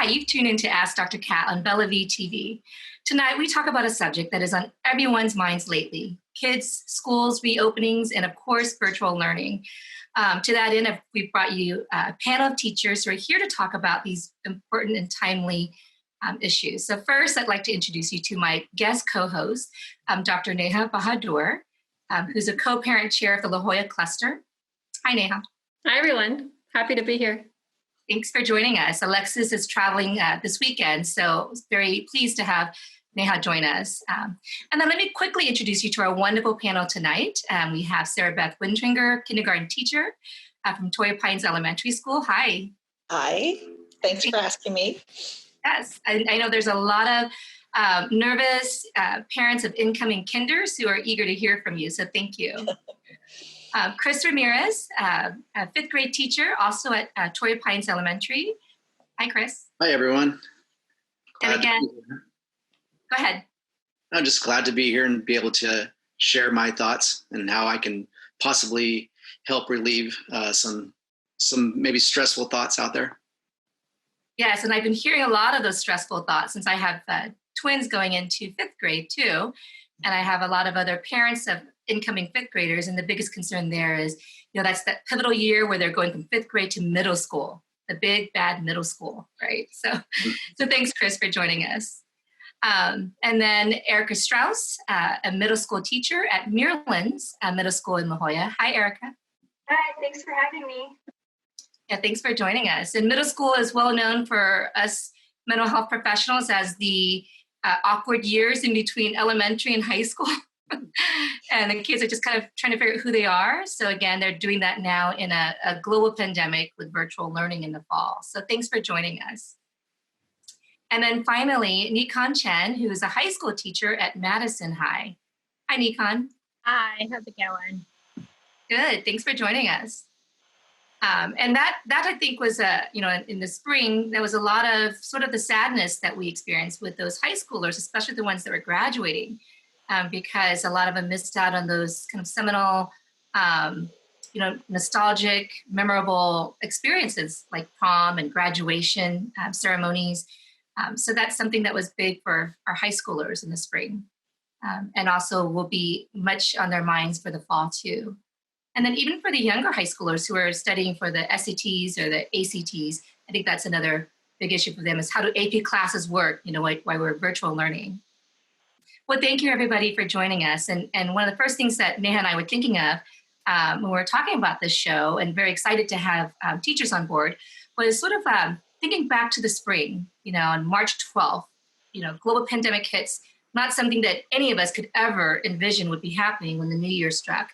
Hi, you've tuned in to Ask Dr. Kat on Bella V TV. Tonight, we talk about a subject that is on everyone's minds lately: kids, schools, reopenings, and of course, virtual learning. To that end, we brought you a panel of teachers who are here to talk about these important and timely issues. So first, I'd like to introduce you to my guest co-host, Dr. Neha Bahadur, who's a co-parent chair of the La Jolla Cluster. Hi, Neha. Hi, everyone. Happy to be here. Thanks for joining us. Alexis is traveling this weekend, so very pleased to have Neha join us. And then let me quickly introduce you to our wonderful panel tonight. We have Sarahbeth Wintringer, kindergarten teacher from Toy Pines Elementary School. Hi. Hi. Thanks for asking me. Yes, I know there's a lot of nervous parents of incoming kinders who are eager to hear from you, so thank you. Chris Ramirez, a fifth grade teacher, also at Toy Pines Elementary. Hi, Chris. Hi, everyone. And again, go ahead. I'm just glad to be here and be able to share my thoughts and how I can possibly help relieve some maybe stressful thoughts out there. Yes, and I've been hearing a lot of those stressful thoughts since I have twins going into fifth grade too. And I have a lot of other parents of incoming fifth graders. And the biggest concern there is, that's that pivotal year where they're going from fifth grade to middle school, the big, bad middle school, right? So thanks, Chris, for joining us. And then Erica Strauss, a middle school teacher at Muirlands Middle School in La Jolla. Hi, Erica. Hi, thanks for having me. Yeah, thanks for joining us. And middle school is well known for us mental health professionals as the awkward years in between elementary and high school. And the kids are just kind of trying to figure out who they are. So again, they're doing that now in a global pandemic with virtual learning in the fall. So thanks for joining us. And then finally, NiKon Chen, who is a high school teacher at Madison High. Hi, NiKon. Hi, how's it going? Good, thanks for joining us. And that I think was, in the spring, there was a lot of sort of the sadness that we experienced with those high schoolers, especially the ones that were graduating, because a lot of them missed out on those kind of seminal, nostalgic, memorable experiences like prom and graduation ceremonies. So that's something that was big for our high schoolers in the spring, and also will be much on their minds for the fall too. And then even for the younger high schoolers who are studying for the SATs or the ACTs, I think that's another big issue for them is how do AP classes work, while we're virtual learning. Well, thank you everybody for joining us. And one of the first things that Neha and I were thinking of when we were talking about this show and very excited to have teachers on board was sort of thinking back to the spring, on March 12th, global pandemic hits, not something that any of us could ever envision would be happening when the new year struck.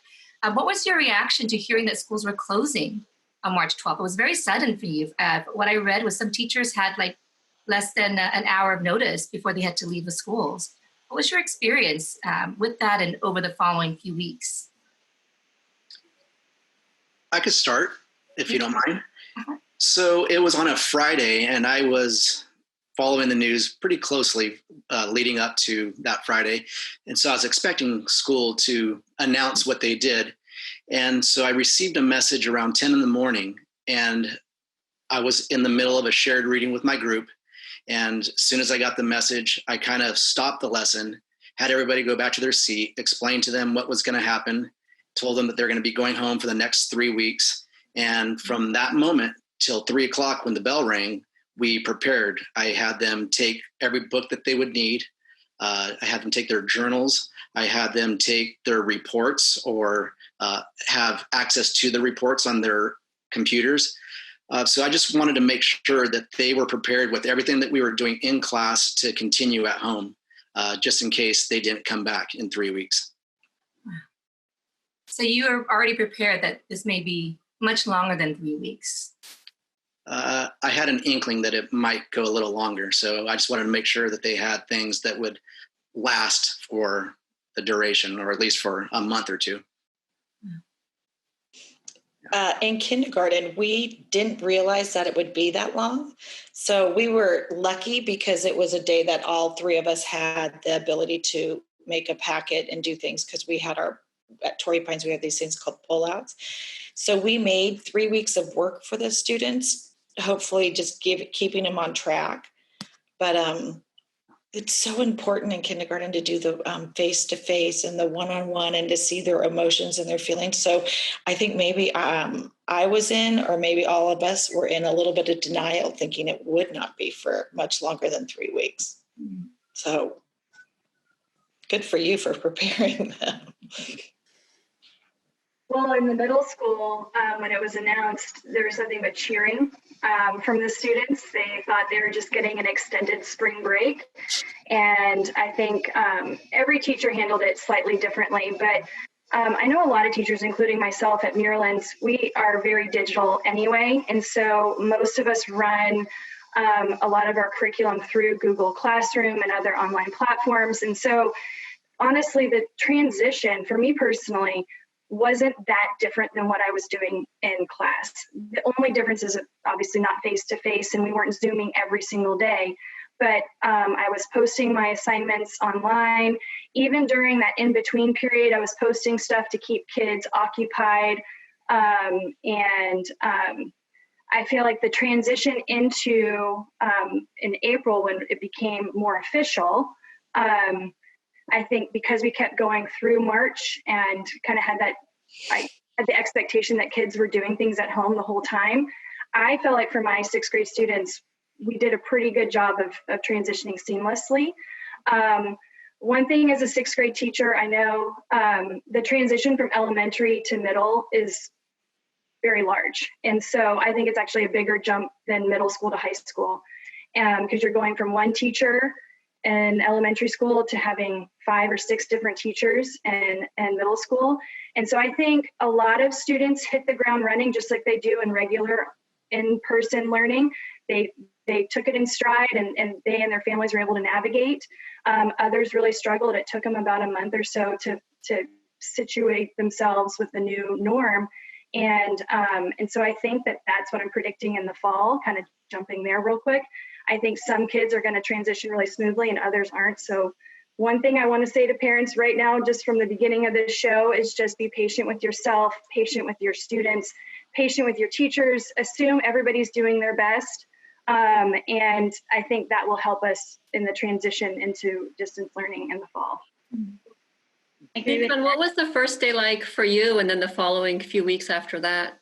What was your reaction to hearing that schools were closing on March 12th? It was very sudden for you. What I read was some teachers had less than an hour of notice before they had to leave the schools. What was your experience with that and over the following few weeks? I could start, if you don't mind. Uh-huh. So it was on a Friday, and I was following the news pretty closely leading up to that Friday. And so I was expecting school to announce what they did. And so I received a message around 10 in the morning, and I was in the middle of a shared reading with my group. And as soon as I got the message, I kind of stopped the lesson, had everybody go back to their seat, explained to them what was going to happen, told them that they're going to be going home for the next 3 weeks. And from that moment till 3:00 when the bell rang, we prepared. I had them take every book that they would need. I had them take their journals. I had them take their reports or have access to the reports on their computers. So I just wanted to make sure that they were prepared with everything that we were doing in class to continue at home, just in case they didn't come back in 3 weeks. So you are already prepared that this may be much longer than 3 weeks. I had an inkling that it might go a little longer. So I just wanted to make sure that they had things that would last for the duration, or at least for a month or two. In kindergarten, we didn't realize that it would be that long. So we were lucky because it was a day that all three of us had the ability to make a packet and do things, because we had at Torrey Pines, we have these things called pullouts. So we made 3 weeks of work for the students hopefully just keeping them on track. But it's so important in kindergarten to do the face-to-face and the one-on-one and to see their emotions and their feelings. So I think maybe I was in, or maybe all of us were in, a little bit of denial, thinking it would not be for much longer than 3 weeks. So good for you for preparing them. Well, in the middle school, when it was announced, there was nothing but cheering from the students. They thought they were just getting an extended spring break. And I think every teacher handled it slightly differently. But I know a lot of teachers, including myself at Maryland's, we are very digital anyway. And so most of us run a lot of our curriculum through Google Classroom and other online platforms. And so honestly, the transition for me personally wasn't that different than what I was doing in class. The only difference is obviously not face-to-face, and we weren't Zooming every single day, but I was posting my assignments online. Even during that in-between period, I was posting stuff to keep kids occupied. I feel like the transition into in April, when it became more official, I think because we kept going through March and kind of had I had the expectation that kids were doing things at home the whole time. I felt like for my 6th grade students, we did a pretty good job of transitioning seamlessly. One thing as a 6th grade teacher, I know the transition from elementary to middle is very large. And so I think it's actually a bigger jump than middle school to high school, because you're going from one teacher in elementary school to having 5 or 6 different teachers in middle school. And so I think a lot of students hit the ground running just like they do in regular in-person learning. They took it in stride, and they and their families were able to navigate. Others really struggled. It took them about a month or so to situate themselves with the new norm. And so I think that's what I'm predicting in the fall, kind of jumping there real quick. I think some kids are going to transition really smoothly and others aren't. So one thing I want to say to parents right now, just from the beginning of this show, is just be patient with yourself, patient with your students, patient with your teachers. Assume everybody's doing their best. And I think that will help us in the transition into distance learning in the fall. I agree with what was the first day like for you, and then the following few weeks after that?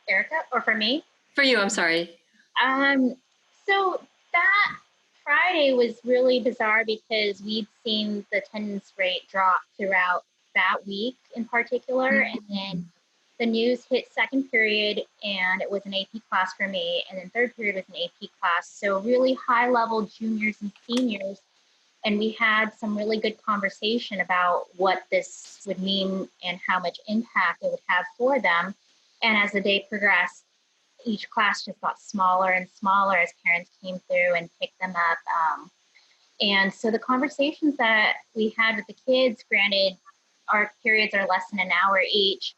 Erica, or for me? For you, I'm sorry. So that Friday was really bizarre because we'd seen the attendance rate drop throughout that week in particular. And then the news hit second period and it was an AP class for me. And then third period was an AP class. So really high level juniors and seniors. And we had some really good conversation about what this would mean and how much impact it would have for them. And as the day progressed, each class just got smaller and smaller as parents came through and picked them up. And so the conversations that we had with the kids, granted, our periods are less than an hour each,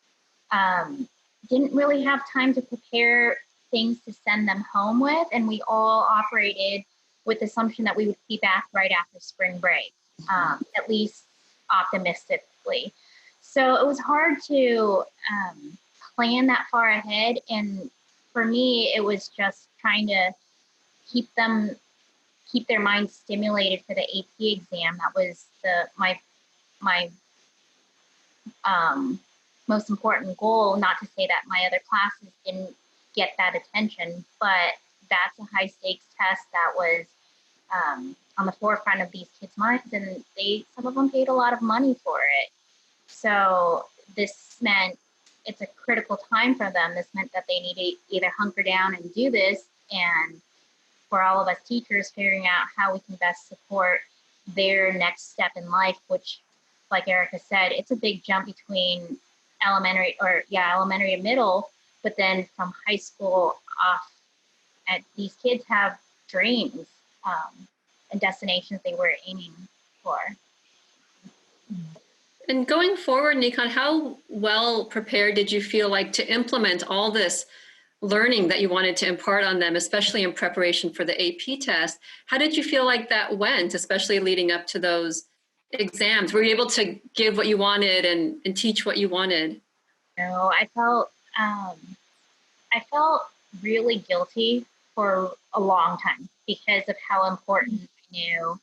didn't really have time to prepare things to send them home with. And we all operated with the assumption that we would be back right after spring break, at least optimistically. So it was hard to plan that far ahead. And for me, it was just trying to keep their minds stimulated for the AP exam. That was my most important goal. Not to say that my other classes didn't get that attention, but that's a high stakes test that was on the forefront of these kids' minds, and some of them paid a lot of money for it. So this meant it's a critical time for them. This meant that they need to either hunker down and do this, and for all of us teachers, figuring out how we can best support their next step in life, which, like Erica said, it's a big jump between elementary and middle, but then from high school off, and these kids have dreams and destinations they were aiming for. And going forward, NiKon, how well prepared did you feel like to implement all this learning that you wanted to impart on them, especially in preparation for the AP test? How did you feel like that went, especially leading up to those exams? Were you able to give what you wanted and teach what you wanted? I felt I felt really guilty for a long time because of how important I knew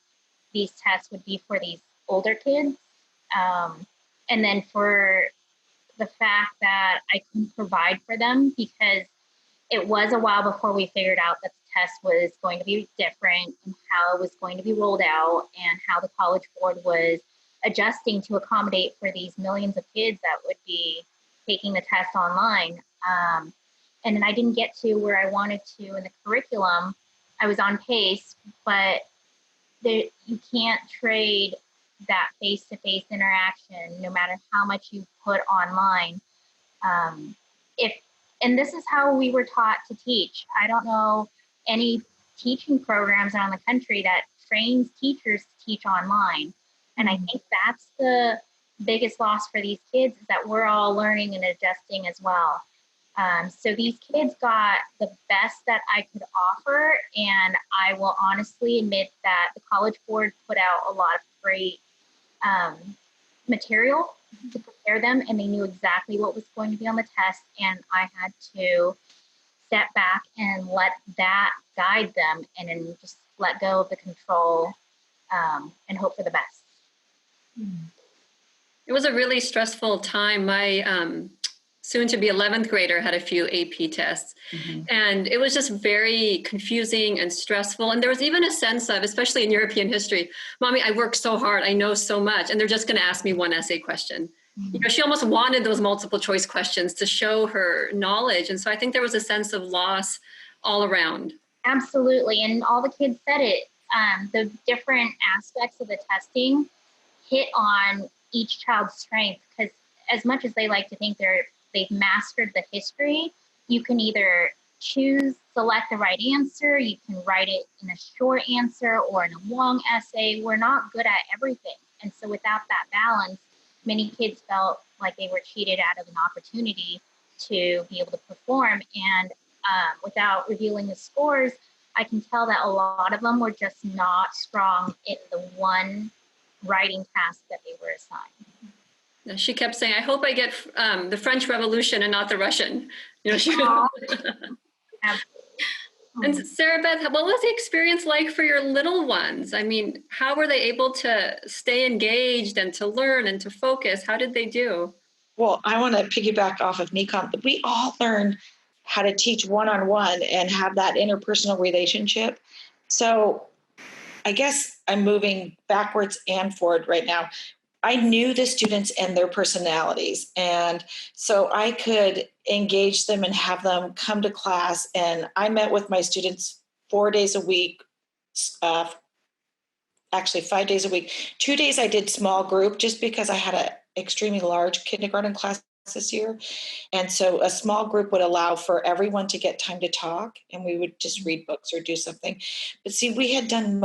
these tests would be for these older kids. And then for the fact that I couldn't provide for them because it was a while before we figured out that the test was going to be different and how it was going to be rolled out and how the College Board was adjusting to accommodate for these millions of kids that would be taking the test online. And then I didn't get to where I wanted to in the curriculum. I was on pace, but you can't trade that face-to-face interaction no matter how much you put online. And this is how we were taught to teach. I don't know any teaching programs around the country that trains teachers to teach online. And I think that's the biggest loss for these kids is that we're all learning and adjusting as well. So these kids got the best that I could offer. And I will honestly admit that the College Board put out a lot of great material to prepare them, and they knew exactly what was going to be on the test, and I had to step back and let that guide them and then just let go of the control and hope for the best. It was a really stressful time. My soon-to-be 11th grader had a few AP tests, and it was just very confusing and stressful. And there was even a sense of, especially in European history, Mommy, I worked so hard, I know so much, and they're just going to ask me one essay question. You know, she almost wanted those multiple choice questions to show her knowledge. And so I think there was a sense of loss all around. Absolutely, and all the kids said it. The different aspects of the testing hit on each child's strength, because as much as they like to think they've mastered the history, you can either select the right answer, you can write it in a short answer or in a long essay. We're not good at everything. And so without that balance, many kids felt like they were cheated out of an opportunity to be able to perform. And without revealing the scores, I can tell that a lot of them were just not strong in the one writing task that they were assigned. She kept saying, I hope I get the French Revolution and not the Russian. You know, And Sarahbeth, what was the experience like for your little ones? I mean, how were they able to stay engaged and to learn and to focus? How did they do? Well, I want to piggyback off of NiKon. We all learned how to teach one-on-one and have that interpersonal relationship. So I guess I'm moving backwards and forward right now. I knew the students and their personalities, and so I could engage them and have them come to class. And I met with my students 4 days a week, actually 5 days a week. 2 days I did small group just because I had an extremely large kindergarten class this year. And so a small group would allow for everyone to get time to talk, and we would just read books or do something. But see, we had done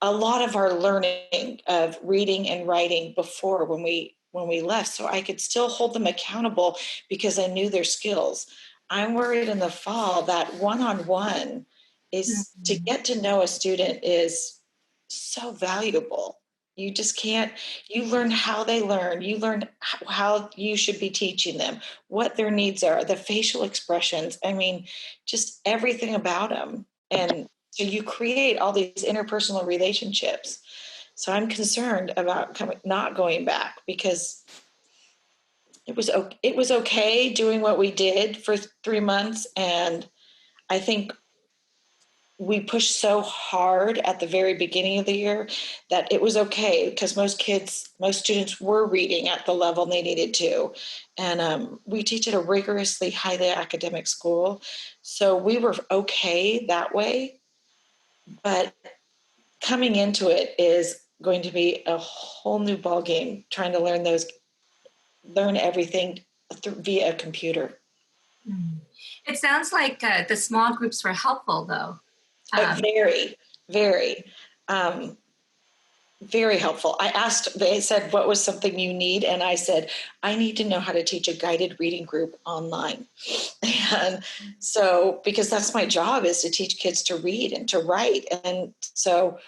a lot of our learning of reading and writing before when we left, so I could still hold them accountable because I knew their skills. I'm worried in the fall that one-on-one is to get to know a student is so valuable. You just can't, you learn how they learn, you learn how you should be teaching them, what their needs are, the facial expressions, I mean, just everything about them. And so you create all these interpersonal relationships. So I'm concerned about not going back because it was okay doing what we did for 3 months. And I think we pushed so hard at the very beginning of the year that it was okay because most students were reading at the level they needed to. And we teach at a rigorously highly academic school. So we were okay that way. But coming into it is going to be a whole new ball game, trying to learn everything via a computer. It sounds like the small groups were helpful, though. Very, very, very helpful. They said, what was something you need? And I said, I need to know how to teach a guided reading group online. And so, because that's my job, is to teach kids to read and to write. And so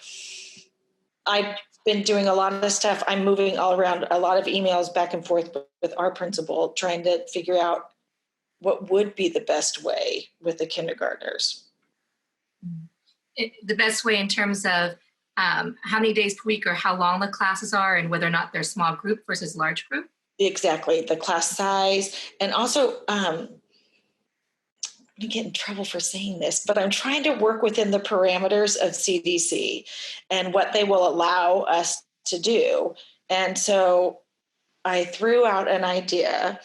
I've been doing a lot of this stuff. I'm moving all around, a lot of emails back and forth with our principal, trying to figure out what would be the best way with the kindergartners. The best way in terms of how many days per week or how long the classes are and whether or not they're small group versus large group? Exactly, the class size. And also, I'm going to get in trouble for saying this, but I'm trying to work within the parameters of CDC and what they will allow us to do. And so I threw out an idea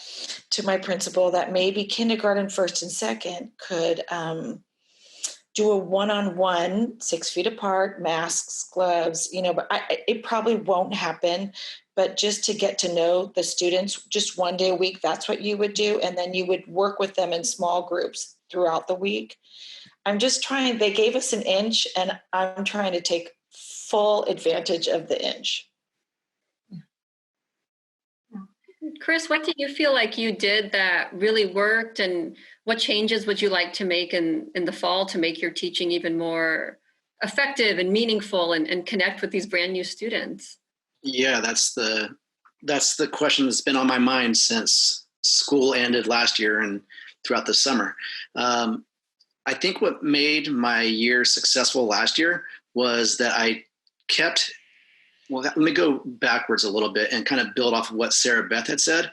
to my principal that maybe kindergarten, first and second could do a one-on-one, 6 feet apart, masks, gloves, but it probably won't happen. But just to get to know the students, just one day a week, that's what you would do. And then you would work with them in small groups throughout the week. I'm just trying, they gave us an inch and I'm trying to take full advantage of the inch. Chris, what do you feel like you did that really worked, and what changes would you like to make in the fall to make your teaching even more effective and meaningful and connect with these brand new students? Yeah, that's the question that's been on my mind since school ended last year and throughout the summer. I think what made my year successful last year was that I kept, well, let me go backwards a little bit and kind of build off of what Sarahbeth had said.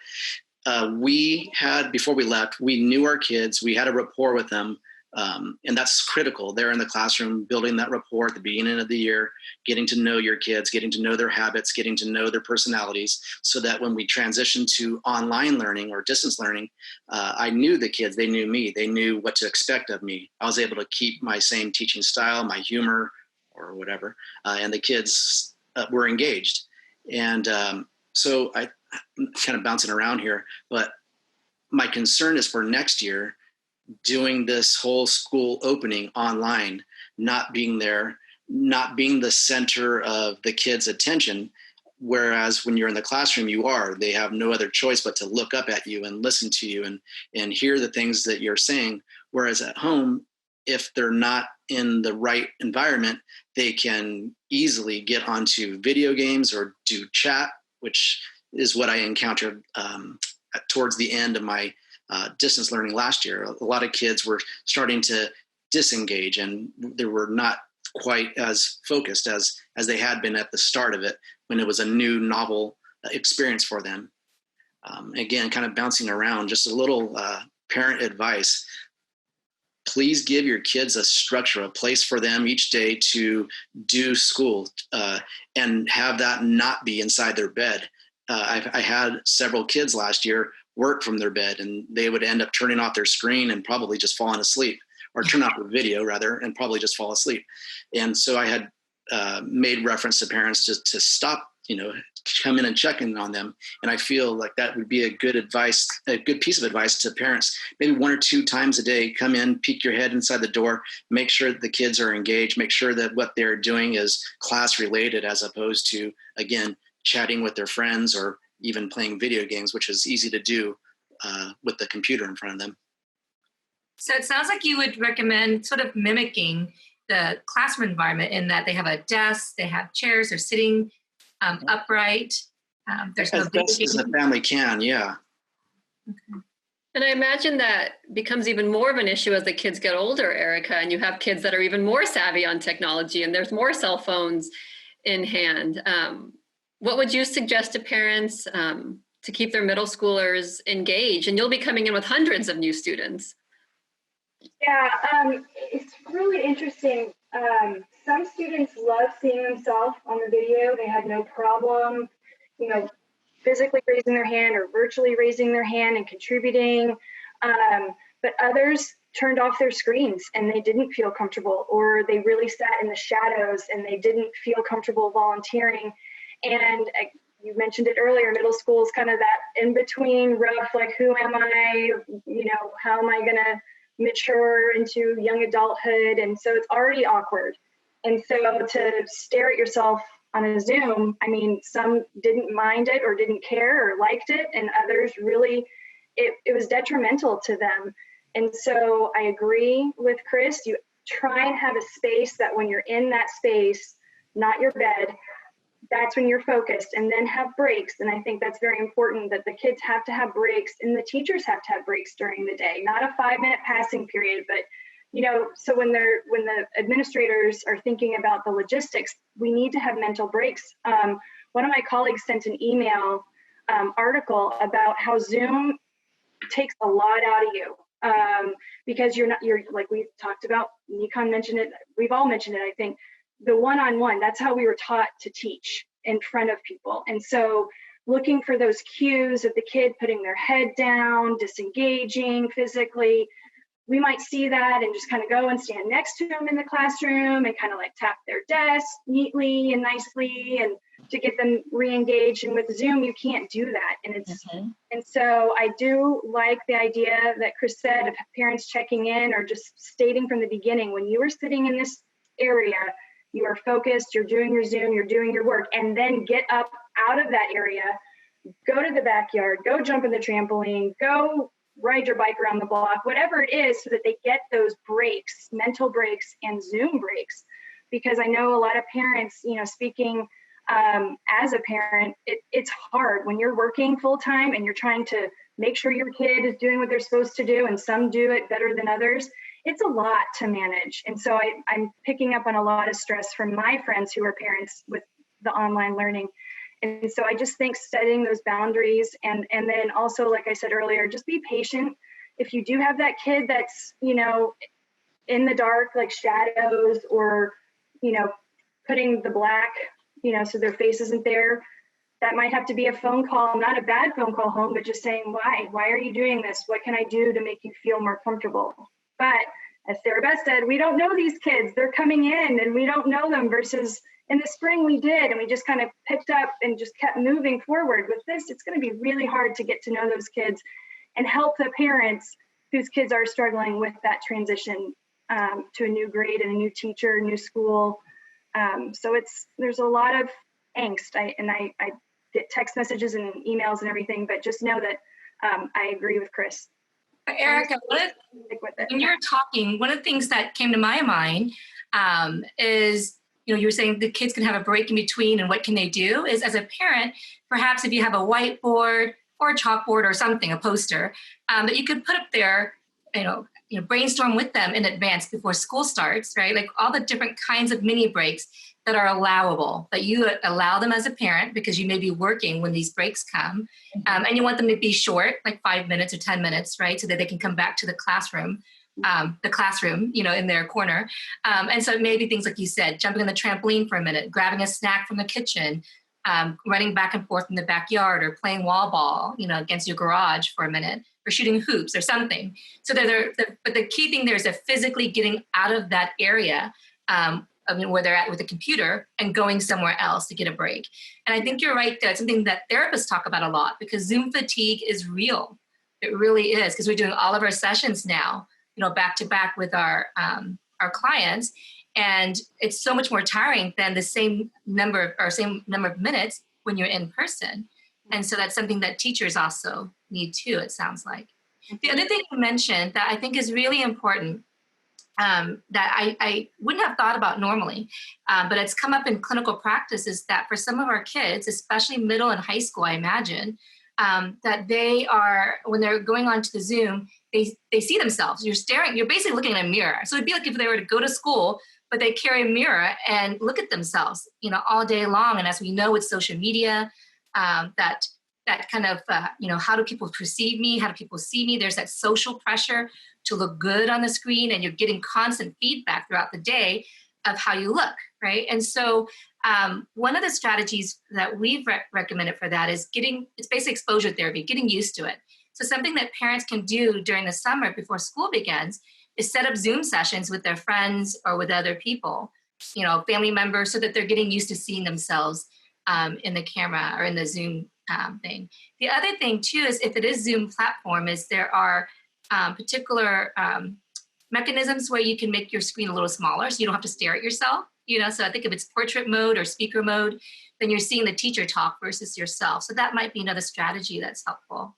We had, before we left, we knew our kids, we had a rapport with them. And that's critical. They're in the classroom, building that rapport at the beginning of the year, getting to know your kids, getting to know their habits, getting to know their personalities, so that when we transition to online learning or distance learning, I knew the kids, they knew me, they knew what to expect of me. I was able to keep my same teaching style, my humor or whatever, and the kids were engaged. And so I'm kind of bouncing around here, but my concern is for next year, doing this whole school opening online, not being there, not being the center of the kids' attention. Whereas when you're in the classroom, they have no other choice but to look up at you and listen to you and hear the things that you're saying. Whereas at home, if they're not in the right environment, they can easily get onto video games or do chat, which is what I encountered towards the end of my distance learning last year. A lot of kids were starting to disengage and they were not quite as focused as they had been at the start of it when it was a new novel experience for them. Again, kind of bouncing around, just a little parent advice. Please give your kids a structure, a place for them each day to do school and have that not be inside their bed. I had several kids last year work from their bed, and they would end up turning off their screen and probably just falling asleep, or turn off the video rather, and probably just fall asleep. And so I had made reference to parents to stop, come in and check in on them. And I feel like that would be a good piece of advice to parents. Maybe 1 or 2 times a day, come in, peek your head inside the door, make sure that the kids are engaged, make sure that what they're doing is class related, as opposed to, again, chatting with their friends or even playing video games, which is easy to do with the computer in front of them. So it sounds like you would recommend sort of mimicking the classroom environment in that they have a desk, they have chairs, they're sitting upright. There's no as best as the family can, yeah. Okay. And I imagine that becomes even more of an issue as the kids get older, Erica, and you have kids that are even more savvy on technology and there's more cell phones in hand. What would you suggest to parents to keep their middle schoolers engaged? And you'll be coming in with hundreds of new students. Yeah, it's really interesting. Some students love seeing themselves on the video. They had no problem, physically raising their hand or virtually raising their hand and contributing. But others turned off their screens and they didn't feel comfortable, or they really sat in the shadows and they didn't feel comfortable volunteering. And you mentioned it earlier, middle school is kind of that in between rough, like, who am I? How am I going to mature into young adulthood? And so it's already awkward. And so to stare at yourself on a Zoom, some didn't mind it or didn't care or liked it, and others really, it was detrimental to them. And so I agree with Chris, you try and have a space that when you're in that space, not your bed, that's when you're focused, and then have breaks. And I think that's very important, that the kids have to have breaks and the teachers have to have breaks during the day, not a 5-minute passing period, but so when the administrators are thinking about the logistics, we need to have mental breaks. One of my colleagues sent an email article about how Zoom takes a lot out of you, because you're like we talked about, NiKon mentioned it, we've all mentioned it, I think, the one-on-one, that's how we were taught to teach in front of people. And so looking for those cues of the kid putting their head down, disengaging physically, we might see that and just kind of go and stand next to them in the classroom and kind of like tap their desk neatly and nicely and to get them re-engaged. And with Zoom, you can't do that. And it's and so I do like the idea that Chris said of parents checking in or just stating from the beginning, when you are sitting in this area, you are focused, you're doing your Zoom, you're doing your work, and then get up out of that area, go to the backyard, go jump in the trampoline, go ride your bike around the block, whatever it is, so that they get those breaks, mental breaks and Zoom breaks. Because I know a lot of parents, speaking as a parent, it's hard when you're working full time and you're trying to make sure your kid is doing what they're supposed to do, and some do it better than others. It's a lot to manage. And so I'm picking up on a lot of stress from my friends who are parents with the online learning. And so I just think setting those boundaries and then also, like I said earlier, just be patient. If you do have that kid that's, in the dark, like shadows, or, putting the black, so their face isn't there, that might have to be a phone call, not a bad phone call home, but just saying, why are you doing this? What can I do to make you feel more comfortable? But as Sarahbeth said, we don't know these kids. They're coming in and we don't know them, versus in the spring we did, and we just kind of picked up and just kept moving forward. With this, it's going to be really hard to get to know those kids and help the parents whose kids are struggling with that transition to a new grade and a new teacher, new school. So there's a lot of angst. I get text messages and emails and everything, but just know that I agree with Chris. Erica, when you were talking, one of the things that came to my mind is, you were saying the kids can have a break in between, and what can they do is, as a parent, perhaps if you have a whiteboard or a chalkboard or something, a poster, that you could put up there, brainstorm with them in advance before school starts, right? Like all the different kinds of mini breaks that are allowable, that you allow them as a parent, because you may be working when these breaks come. And you want them to be short, like 5 minutes or 10 minutes, right? So that they can come back to the classroom, in their corner. And so maybe things like you said, jumping on the trampoline for a minute, grabbing a snack from the kitchen, running back and forth in the backyard, or playing wall ball, against your garage for a minute, or shooting hoops or something. So but the key thing there is that physically getting out of that area, where they're at with the computer, and going somewhere else to get a break. And I think you're right, that's something that therapists talk about a lot, because Zoom fatigue is real. It really is, because we're doing all of our sessions now, back to back with our clients. And it's so much more tiring than the same number of minutes when you're in person. And so that's something that teachers also need too, it sounds like. The other thing you mentioned that I think is really important, that I wouldn't have thought about normally, but it's come up in clinical practice, is that for some of our kids, especially middle and high school, I imagine, that they are, when they're going on to the Zoom, they see themselves. You're basically looking at a mirror. So it'd be like if they were to go to school, but they carry a mirror and look at themselves, all day long. And as we know with social media, that kind of, how do people perceive me? How do people see me? There's that social pressure to look good on the screen, and you're getting constant feedback throughout the day of how you look, right? And so one of the strategies that we've recommended for that is it's basic exposure therapy, getting used to it. So something that parents can do during the summer before school begins is set up Zoom sessions with their friends or with other people, family members, so that they're getting used to seeing themselves in the camera or in the Zoom thing. The other thing too is, if it is Zoom platform, is there are particular mechanisms where you can make your screen a little smaller, so you don't have to stare at yourself. So I think if it's portrait mode or speaker mode, then you're seeing the teacher talk versus yourself. So that might be another strategy that's helpful.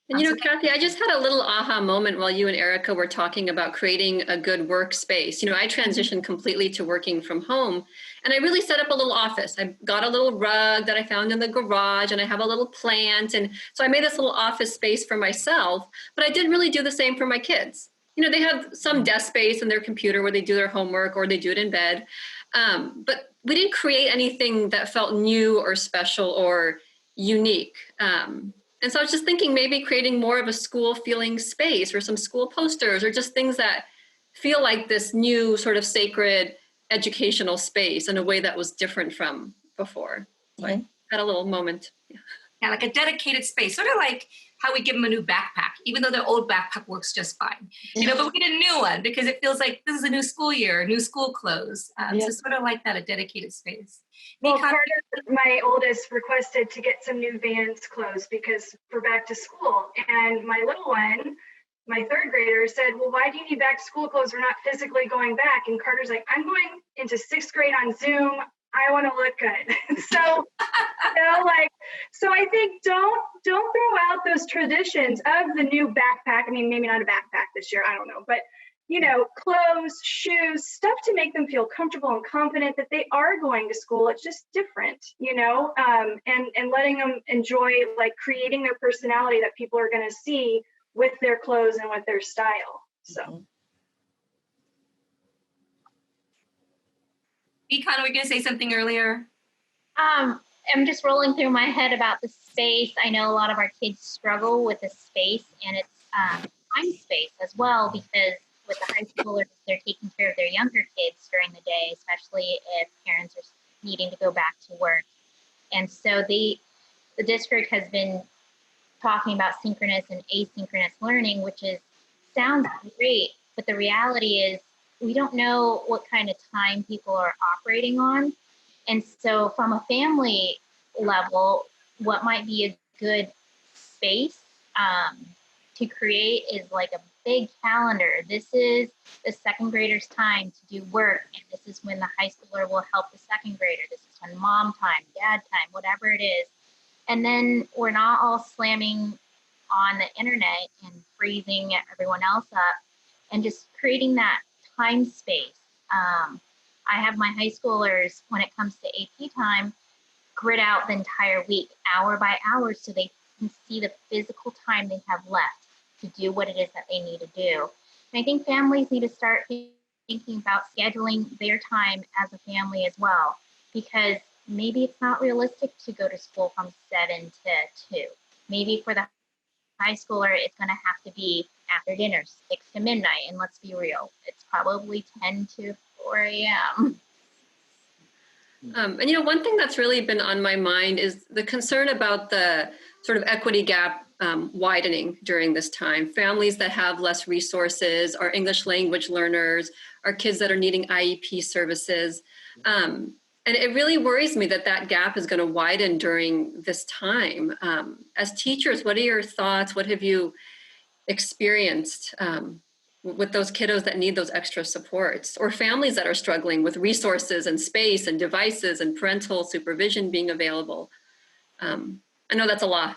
And Kathy, I just had a little aha moment while you and Erica were talking about creating a good workspace. I transitioned completely to working from home, and I really set up a little office. I got a little rug that I found in the garage, and I have a little plant. And so I made this little office space for myself, but I didn't really do the same for my kids. They have some desk space in their computer where they do their homework or they do it in bed. But we didn't create anything that felt new or special or unique. And so I was just thinking maybe creating more of a school feeling space or some school posters or just things that feel like this new sort of sacred educational space in a way that was different from before. So I had a little moment. Yeah, like a dedicated space, sort of like how we give them a new backpack, even though their old backpack works just fine. But we get a new one because it feels like this is a new school year, new school clothes. So sort of like that, a dedicated space. Well, Carter, my oldest, requested to get some new Vans clothes because for back to school. And my little one, my third grader, said, well, why do you need back to school clothes? We're not physically going back. And Carter's like, I'm going into sixth grade on Zoom. I want to look good. So, so I think don't throw out those traditions of the new backpack. I mean, maybe not a backpack this year, I don't know, but clothes, shoes, stuff to make them feel comfortable and confident that they are going to school. It's just different, and letting them enjoy creating their personality that people are going to see with their clothes and with their style. So. NiKon, were you going to say something earlier? I'm just rolling through my head about the space. I know a lot of our kids struggle with the space, and it's time space as well, because with the high schoolers, they're taking care of their younger kids during the day, especially if parents are needing to go back to work. And so the district has been talking about synchronous and asynchronous learning, which sounds great, but the reality is we don't know what kind of time people are operating on. And so from a family level, what might be a good space to create is like a big calendar. This is the second grader's time to do work, and this is when the high schooler will help the second grader. This is when mom time, dad time, whatever it is. And then we're not all slamming on the internet and freezing everyone else up, and just creating that time space. I have my high schoolers, when it comes to AP time, grid out the entire week, hour by hour, so they can see the physical time they have left to do what it is that they need to do. And I think families need to start thinking about scheduling their time as a family as well, because maybe it's not realistic to go to school from 7 to 2. Maybe for the high schooler, it's going to have to be after dinner, 6 to midnight. And let's be real, it's probably 10 to 4 a.m. And one thing that's really been on my mind is the concern about the sort of equity gap widening during this time. Families that have less resources, our English language learners, our kids that are needing IEP services. And it really worries me that gap is going to widen during this time. As teachers, what are your thoughts? What have you experienced with those kiddos that need those extra supports, or families that are struggling with resources and space and devices and parental supervision being available? I know that's a lot.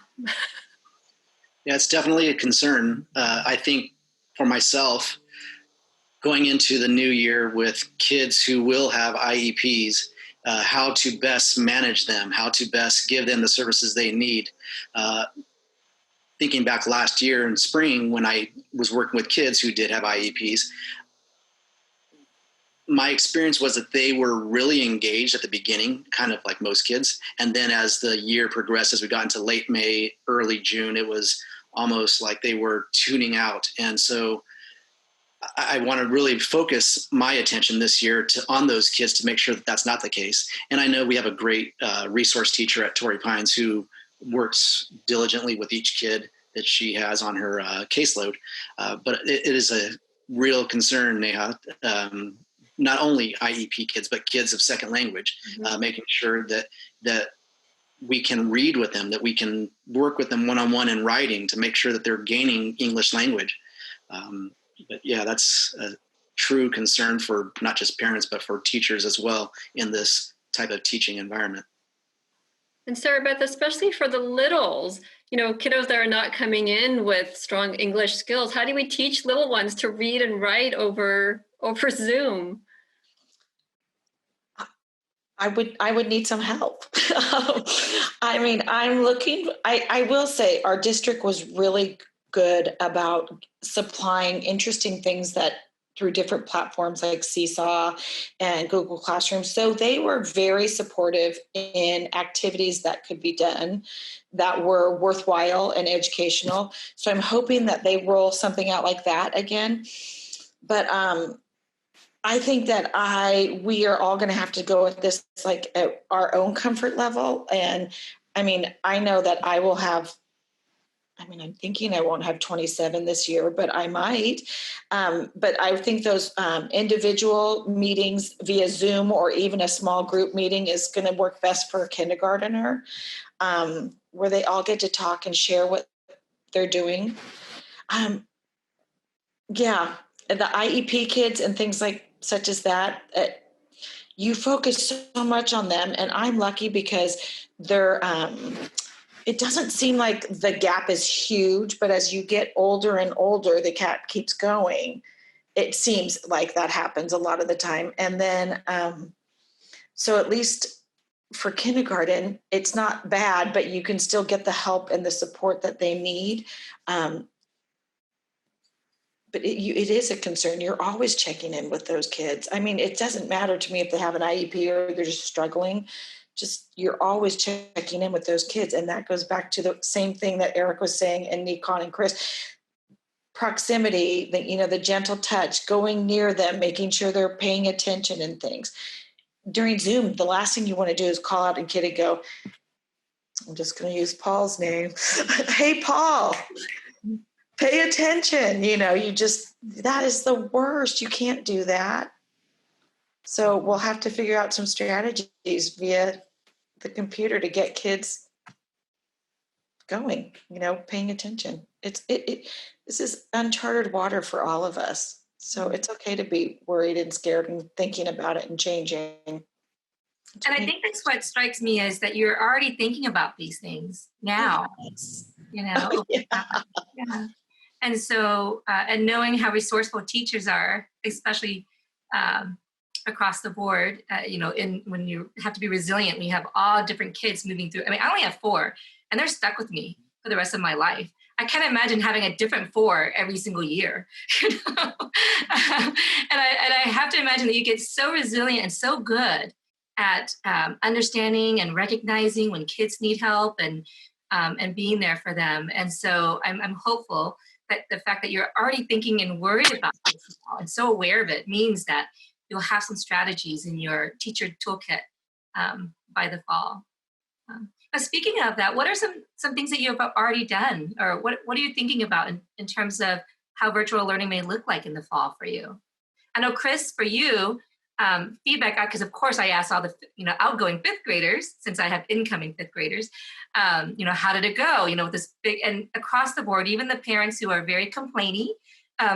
Yeah, it's definitely a concern. I think for myself, going into the new year with kids who will have IEPs, how to best manage them, how to best give them the services they need. Thinking back last year in spring when I was working with kids who did have IEPs, my experience was that they were really engaged at the beginning, kind of like most kids. And then as the year progressed, as we got into late May, early June, it was almost like they were tuning out. And so I want to really focus my attention this year on those kids to make sure that that's not the case. And I know we have a great resource teacher at Torrey Pines who works diligently with each kid that she has on her caseload. But it is a real concern, Neha, not only IEP kids, but kids of second language, making sure that we can read with them, that we can work with them one-on-one in writing to make sure that they're gaining English language. But yeah, that's a true concern for not just parents, but for teachers as well in this type of teaching environment. And Sarahbeth, especially for the littles, kiddos that are not coming in with strong English skills, how do we teach little ones to read and write over Zoom? I would need some help. I mean, I will say our district was really good about supplying interesting things that through different platforms like Seesaw and Google Classroom. So they were very supportive in activities that could be done that were worthwhile and educational. So I'm hoping that they roll something out like that again. But I think that we are all going to have to go with this like at our own comfort level. And I mean, I know that I'm thinking I won't have 27 this year, but I might. But I think those individual meetings via Zoom or even a small group meeting is going to work best for a kindergartner, where they all get to talk and share what they're doing. Yeah, the IEP kids and things such as that, you focus so much on them, and I'm lucky because they're it doesn't seem like the gap is huge, but as you get older and older, the gap keeps going. It seems like that happens a lot of the time. And then so at least for kindergarten, it's not bad, but you can still get the help and the support that they need. But it is a concern. You're always checking in with those kids. I mean, it doesn't matter to me if they have an IEP or they're just struggling. Just you're always checking in with those kids. And that goes back to the same thing that Eric was saying and NiKon and Chris. Proximity, the gentle touch, going near them, making sure they're paying attention and things. During Zoom, the last thing you want to do is call out a kid and go, I'm just going to use Paul's name. Hey, Paul. Pay attention, that is the worst. You can't do that. So we'll have to figure out some strategies via the computer to get kids going, paying attention. This is uncharted water for all of us. So it's okay to be worried and scared and thinking about it and changing. And I think that's what strikes me is that you're already thinking about these things now, Yeah. Yeah. And so, and knowing how resourceful teachers are, especially across the board, when you have to be resilient, we have all different kids moving through. I mean, I only have 4, and they're stuck with me for the rest of my life. I can't imagine having a different 4 every single year. And I have to imagine that you get so resilient and so good at understanding and recognizing when kids need help and being there for them. And so I'm hopeful that the fact that you're already thinking and worried about this and so aware of it means that you'll have some strategies in your teacher toolkit by the fall. But speaking of that, what are some things that you have already done, or what are you thinking about in terms of how virtual learning may look like in the fall for you? I know, Chris, for you, feedback, because of course I asked all the outgoing 5th graders, since I have incoming 5th graders, how did it go? With this big, and across the board, even the parents who are very complainy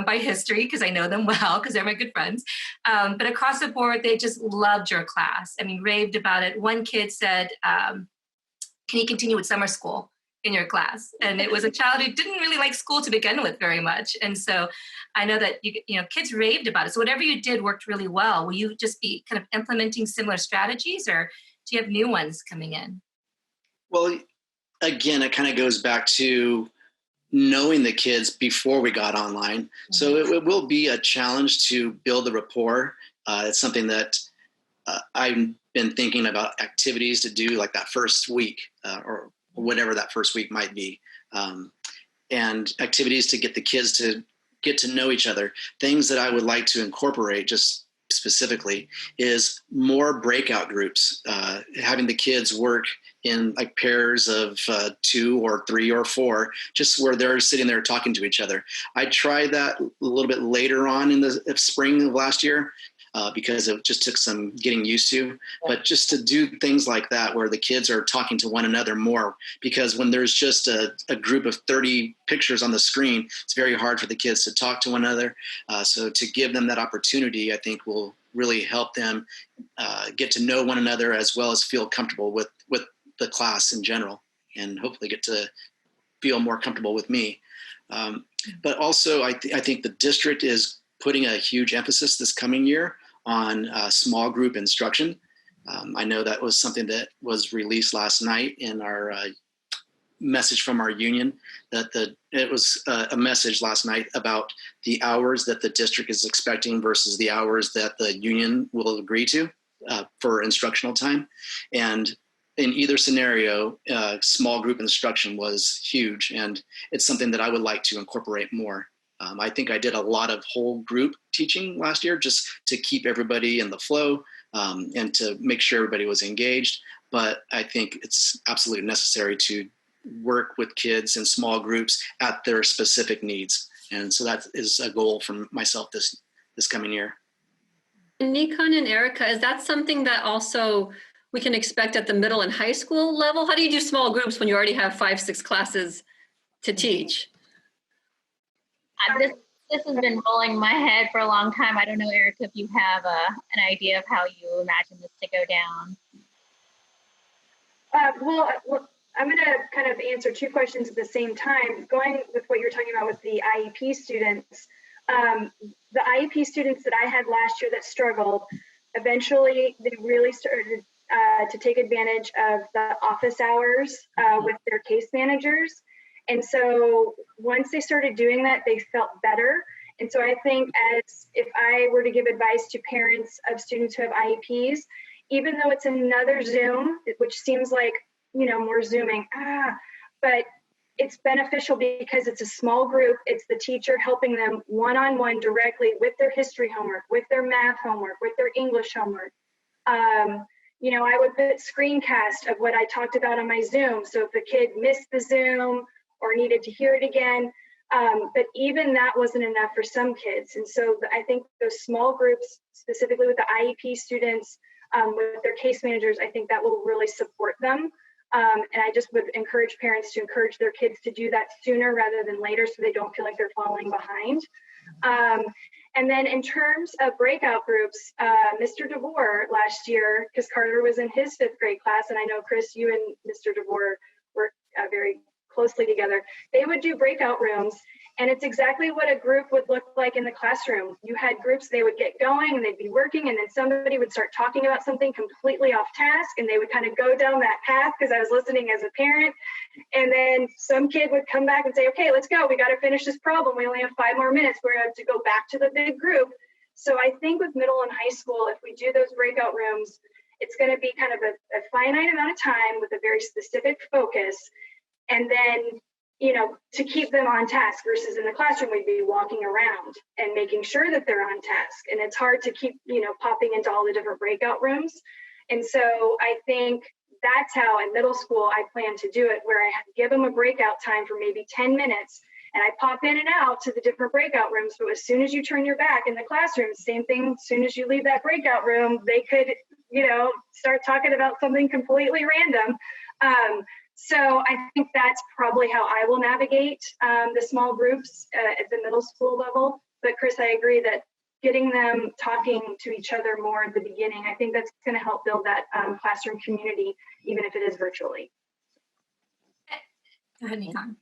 by history, because I know them well, because they're my good friends. But across the board, they just loved your class. I mean, raved about it. One kid said, can you continue with summer school in your class? And it was a child who didn't really like school to begin with very much. And so I know that kids raved about it. So whatever you did worked really well. Will you just be kind of implementing similar strategies, or do you have new ones coming in? Well, again, it kind of goes back to knowing the kids before we got online. Mm-hmm. So it will be a challenge to build the rapport. It's something that I've been thinking about activities to do like that first week or whatever that first week might be. And activities to get the kids to get to know each other. Things that I would like to incorporate just specifically is more breakout groups, having the kids work in like pairs of 2 or 3 or 4, just where they're sitting there talking to each other. I tried that a little bit later on in the spring of last year because it just took some getting used to. But just to do things like that where the kids are talking to one another more, because when there's just a group of 30 pictures on the screen, it's very hard for the kids to talk to one another. So to give them that opportunity, I think will really help them get to know one another as well as feel comfortable with the class in general, and hopefully get to feel more comfortable with me. But also, I think the district is putting a huge emphasis this coming year on small group instruction. I know that was something that was released last night in our message from our union, that it was a message last night about the hours that the district is expecting versus the hours that the union will agree to for instructional time. And in either scenario, small group instruction was huge, and it's something that I would like to incorporate more. I think I did a lot of whole group teaching last year just to keep everybody in the flow and to make sure everybody was engaged. But I think it's absolutely necessary to work with kids in small groups at their specific needs. And so that is a goal for myself this coming year. NiKon and Erica, is that something that also we can expect at the middle and high school level? How do you do small groups when you already have 5-6 classes to teach? This has been rolling my head for a long time. I don't know, Erica, if you have an idea of how you imagine this to go down. Well, I'm going to kind of answer two questions at the same time. Going with what you're talking about with the IEP students, the IEP students that I had last year that struggled, eventually they really started to take advantage of the office hours with their case managers. And so once they started doing that, they felt better. And so I think as if I were to give advice to parents of students who have IEPs, even though it's another Zoom, which seems like, more Zooming, but it's beneficial because it's a small group. It's the teacher helping them one-on-one directly with their history homework, with their math homework, with their English homework. I would put screencast of what I talked about on my Zoom. So if the kid missed the Zoom or needed to hear it again, but even that wasn't enough for some kids. And so I think those small groups, specifically with the IEP students, with their case managers, I think that will really support them. And I just would encourage parents to encourage their kids to do that sooner rather than later so they don't feel like they're falling behind. And then in terms of breakout groups, Mr. DeVore last year, because Carter was in his 5th grade class, and I know, Chris, you and Mr. DeVore work very closely together, they would do breakout rooms. And it's exactly what a group would look like in the classroom. You had groups, they would get going and they'd be working, and then somebody would start talking about something completely off task, and they would kind of go down that path because I was listening as a parent. And then some kid would come back and say, okay, let's go. We got to finish this problem. We only have 5 more minutes. We're going to go back to the big group. So I think with middle and high school, if we do those breakout rooms, it's going to be kind of a finite amount of time with a very specific focus. And then to keep them on task versus in the classroom, we'd be walking around and making sure that they're on task. And it's hard to keep, popping into all the different breakout rooms. And so I think that's how in middle school I plan to do it, where I give them a breakout time for maybe 10 minutes. And I pop in and out to the different breakout rooms. So as soon as you turn your back in the classroom, same thing, as soon as you leave that breakout room, they could, start talking about something completely random. So I think that's probably how I will navigate the small groups at the middle school level. But Chris, I agree that getting them talking to each other more at the beginning, I think that's going to help build that classroom community, even if it is virtually. Go ahead, NiKon.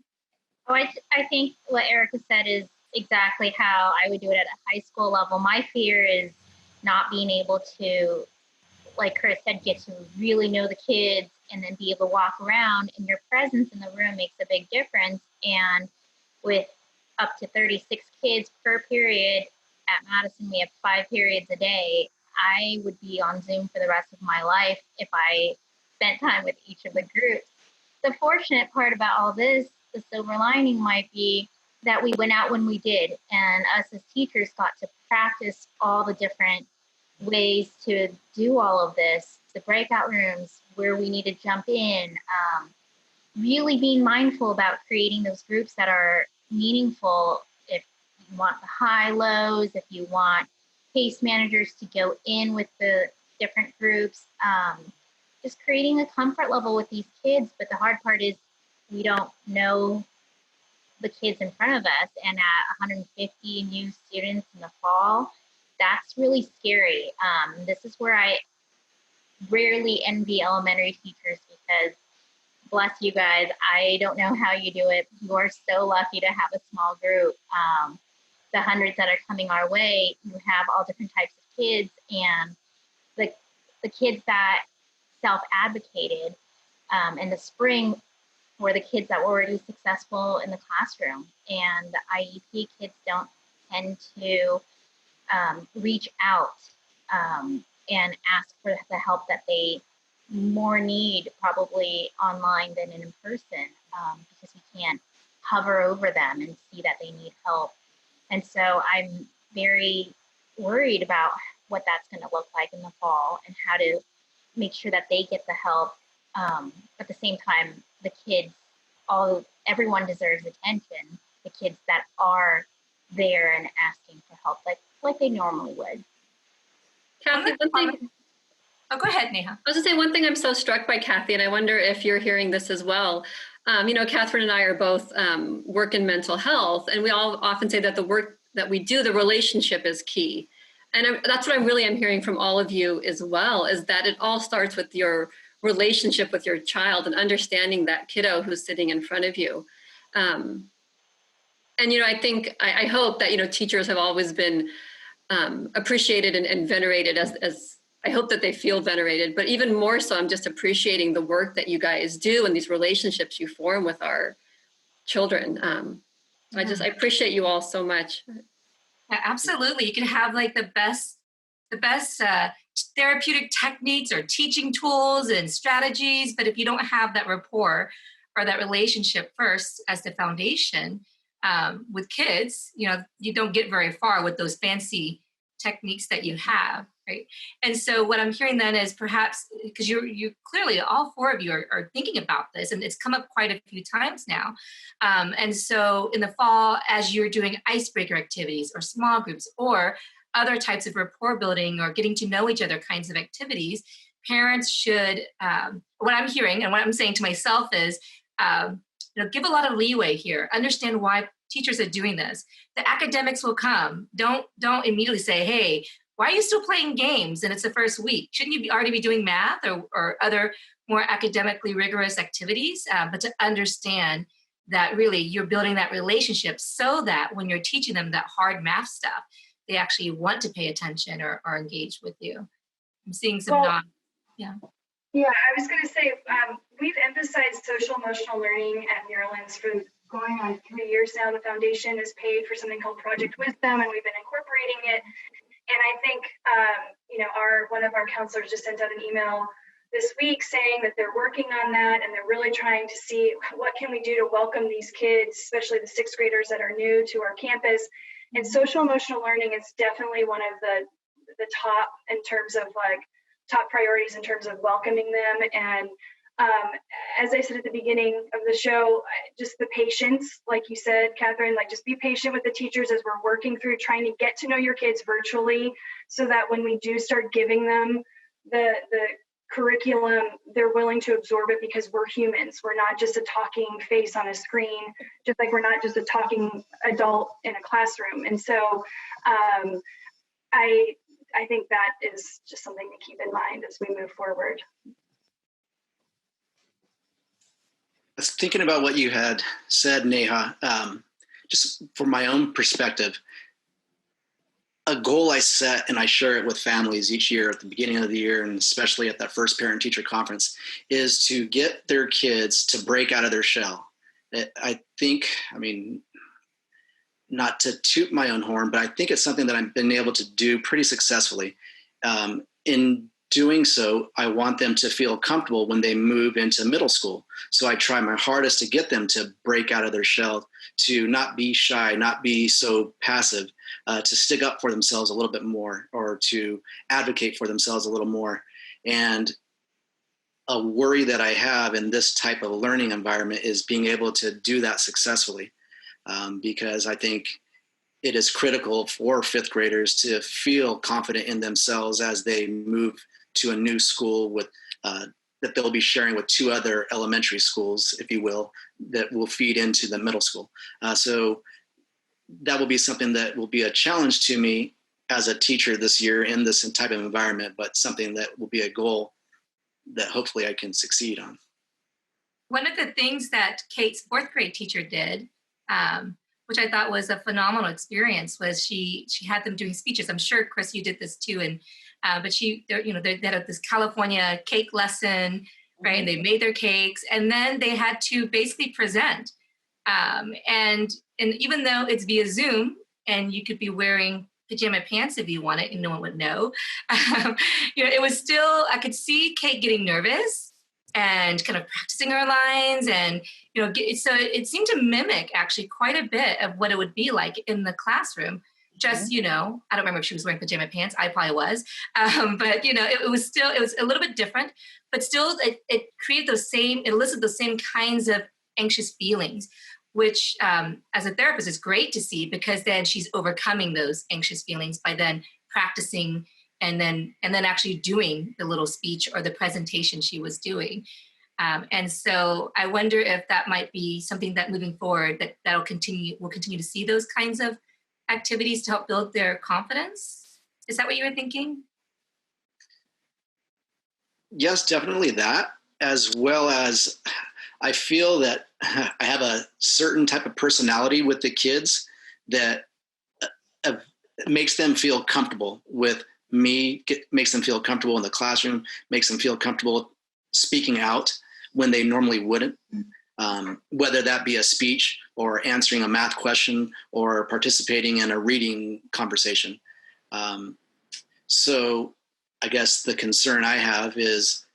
Oh, I think what Erica said is exactly how I would do it at a high school level. My fear is not being able to, like Chris said, get to really know the kids and then be able to walk around, and your presence in the room makes a big difference. And with up to 36 kids per period at Madison, we have 5 periods a day. I would be on Zoom for the rest of my life if I spent time with each of the groups. The fortunate part about all this, the silver lining might be that we went out when we did, and us as teachers got to practice all the different ways to do all of this, the breakout rooms where we need to jump in, really being mindful about creating those groups that are meaningful. If you want the high lows, if you want case managers to go in with the different groups, just creating a comfort level with these kids. But the hard part is we don't know the kids in front of us, and at 150 new students in the fall, that's really scary. This is where I rarely envy elementary teachers, because bless you guys. I don't know how you do it. You're so lucky to have a small group. The hundreds that are coming our way, you have all different types of kids, and the kids that self-advocated in the spring were the kids that were already successful in the classroom. And the IEP kids don't tend to reach out and ask for the help that they more need, probably online than in person, because we can't hover over them and see that they need help. And so I'm very worried about what that's going to look like in the fall and how to make sure that they get the help. At the same time, the kids, everyone deserves attention. The kids that are there and asking for help, like they normally would. Kathy, one thing. Oh, go ahead, Neha. I was going to say one thing I'm so struck by, Kathy, and I wonder if you're hearing this as well. Catherine and I are both work in mental health, and we all often say that the work that we do, the relationship is key. And that's what I'm hearing from all of you as well, is that it all starts with your relationship with your child and understanding that kiddo who's sitting in front of you. And, I hope that, teachers have always been appreciated and venerated as I hope that they feel venerated, but even more so, I'm just appreciating the work that you guys do and these relationships you form with our children. I appreciate you all so much. Yeah, absolutely. You can have like the best therapeutic techniques or teaching tools and strategies, but if you don't have that rapport or that relationship first as the foundation with kids, you don't get very far with those fancy techniques that you have, right? And so what I'm hearing then is perhaps, because you clearly, all four of you are thinking about this, and it's come up quite a few times now. And so in the fall, as you're doing icebreaker activities or small groups or other types of rapport building or getting to know each other kinds of activities, parents should, what I'm hearing and what I'm saying to myself is, give a lot of leeway here. Understand why teachers are doing this. The academics will come. Don't immediately say, hey, why are you still playing games and it's the first week? Shouldn't you already be doing math or other more academically rigorous activities? But to understand that really you're building that relationship so that when you're teaching them that hard math stuff, they actually want to pay attention or engage with you. I'm seeing some Yeah, I was going to say, we've emphasized social emotional learning at Maryland's for going on 3 years now. The foundation is paid for something called Project Wisdom, and we've been incorporating it. And I think, one of our counselors just sent out an email this week saying that they're working on that, and they're really trying to see what can we do to welcome these kids, especially the sixth graders that are new to our campus. And social emotional learning is definitely one of the top in terms of top priorities in terms of welcoming them. And as I said at the beginning of the show, just the patience, like you said, Catherine, just be patient with the teachers as we're working through trying to get to know your kids virtually so that when we do start giving them the curriculum, they're willing to absorb it because we're humans. We're not just a talking face on a screen, just like we're not just a talking adult in a classroom. And so I think that is just something to keep in mind as we move forward. I was thinking about what you had said, Neha, just from my own perspective. A goal I set, and I share it with families each year at the beginning of the year, and especially at that first parent-teacher conference, is to get their kids to break out of their shell. I think, not to toot my own horn, but I think it's something that I've been able to do pretty successfully. In doing so, I want them to feel comfortable when they move into middle school. So I try my hardest to get them to break out of their shell, to not be shy, not be so passive, to stick up for themselves a little bit more, or to advocate for themselves a little more. And a worry that I have in this type of learning environment is being able to do that successfully, because I think it is critical for fifth graders to feel confident in themselves as they move to a new school with that they'll be sharing with two other elementary schools, if you will, that will feed into the middle school. So that will be something that will be a challenge to me as a teacher this year in this type of environment, but something that will be a goal that hopefully I can succeed on. One of the things that Kate's fourth grade teacher did, which I thought was a phenomenal experience, was she had them doing speeches. I'm sure, Chris, you did this too. And but they had this California cake lesson, right? And they made their cakes, and then they had to basically present. And even though it's via Zoom, and you could be wearing pajama pants if you want it, and no one would know, it was still, I could see Kate getting nervous and kind of practicing her lines, and so it seemed to mimic actually quite a bit of what it would be like in the classroom. Just, I don't remember if she was wearing pajama pants. I probably was. But, it was a little bit different, but still it created it elicited those same kinds of anxious feelings, which as a therapist is great to see, because then she's overcoming those anxious feelings by then practicing and then actually doing the little speech or the presentation she was doing. And so I wonder if that might be something that moving forward we'll continue to see those kinds of activities to help build their confidence. Is that what you were thinking? Yes, definitely that, as well as I feel that I have a certain type of personality with the kids that makes them feel comfortable with me, makes them feel comfortable in the classroom, makes them feel comfortable speaking out when they normally wouldn't. Whether that be a speech or answering a math question or participating in a reading conversation. So I guess the concern I have is,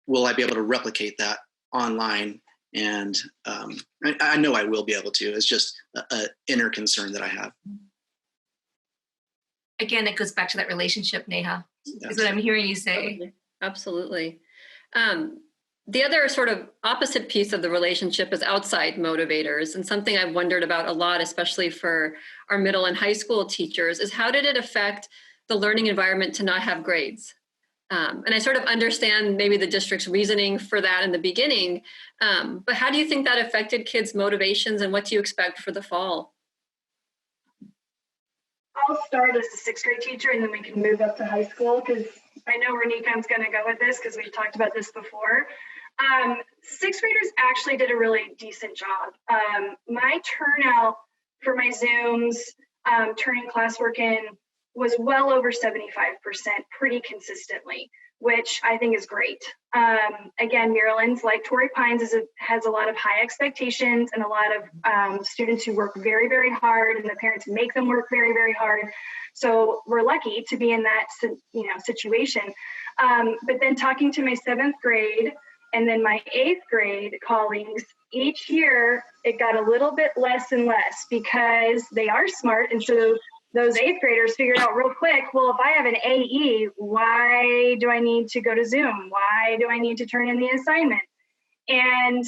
will I be able to replicate that online? And I know I will be able to. It's just an inner concern that I have. Again, it goes back to that relationship, Neha, Yes. is what I'm hearing you say. Absolutely. The other sort of opposite piece of the relationship is outside motivators. And something I've wondered about a lot, especially for our middle and high school teachers, is how did it affect the learning environment to not have grades? And I sort of understand maybe the district's reasoning for that in the beginning, but how do you think that affected kids' motivations, and what do you expect for the fall? I'll start as a sixth grade teacher, and then we can move up to high school, because I know where NiKon's going to go with this, because we've talked about this before. Sixth graders actually did a really decent job. My turnout for my Zooms, turning classwork in, was well over 75% pretty consistently, which I think is great. Again, Maryland's, like Torrey Pines, has a lot of high expectations and a lot of students who work very, very hard, and the parents make them work very, very hard. So we're lucky to be in that situation. But then talking to my seventh grade and then my eighth grade colleagues, each year it got a little bit less and less, because they are smart. And so those eighth graders figured out real quick, well, if I have an AE, why do I need to go to Zoom? Why do I need to turn in the assignment? And,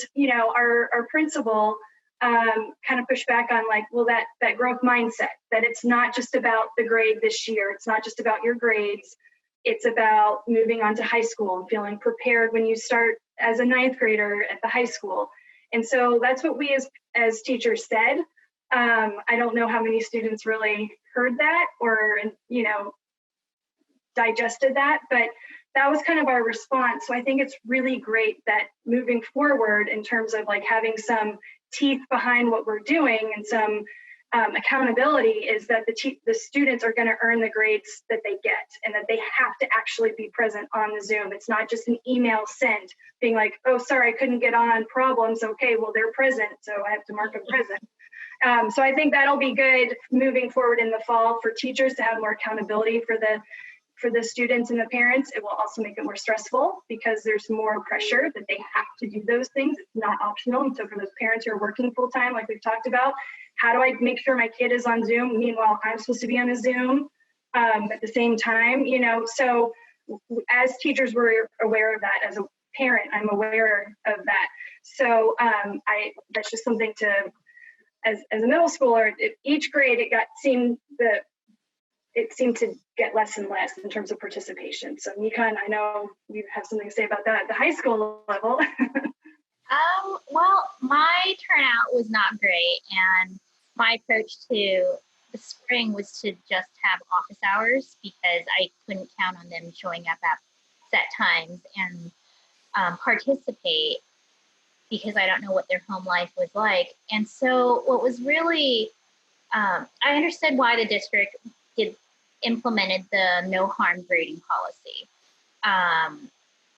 our principal kind of pushed back on, like, well, that growth mindset, that it's not just about the grade this year. It's not just about your grades. It's about moving on to high school and feeling prepared when you start as a ninth grader at the high school. And so that's what we as teachers said. I don't know how many students really heard that or, digested that, but that was kind of our response. So I think it's really great that moving forward, in terms of like having some teeth behind what we're doing and some accountability, is that the students are going to earn the grades that they get, and that they have to actually be present on the Zoom. It's not just an email sent being like, oh, sorry, I couldn't get on, problems. Okay, well, they're present, so I have to mark them present. So I think that'll be good moving forward in the fall for teachers to have more accountability for the students and the parents. It will also make it more stressful, because there's more pressure that they have to do those things. It's not optional. And so for those parents who are working full time, like we've talked about, how do I make sure my kid is on Zoom? Meanwhile, I'm supposed to be on a Zoom at the same time, So as teachers, we're aware of that. As a parent, I'm aware of that. So that's just something to, as a middle schooler, each grade it seemed to get less and less in terms of participation. So NiKon, I know you have something to say about that at the high school level. Well, my turnout was not great, and my approach to the spring was to just have office hours, because I couldn't count on them showing up at set times and participate. because I don't know what their home life was like. And so what was really, I understood why the district implemented the no harm grading policy.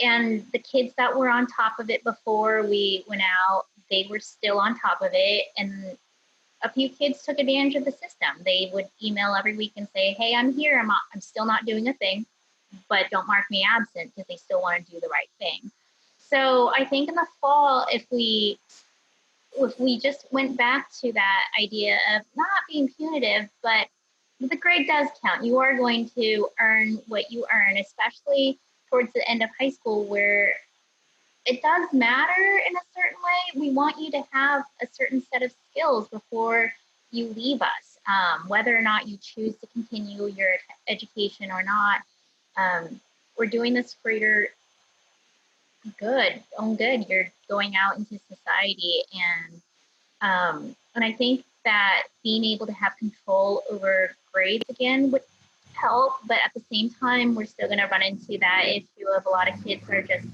And the kids that were on top of it before we went out, they were still on top of it. And a few kids took advantage of the system. They would email every week and say, hey, I'm here. I'm still not doing a thing, but don't mark me absent, because they still want to do the right thing. So I think in the fall, if we just went back to that idea of not being punitive, but the grade does count. You are going to earn what you earn, especially towards the end of high school, where it does matter in a certain way. We want you to have a certain set of skills before you leave us, whether or not you choose to continue your education or not. We're doing this for your own good. You're going out into society, and I think that being able to have control over grades again would help, but at the same time, we're still going to run into that issue of a lot of kids are just,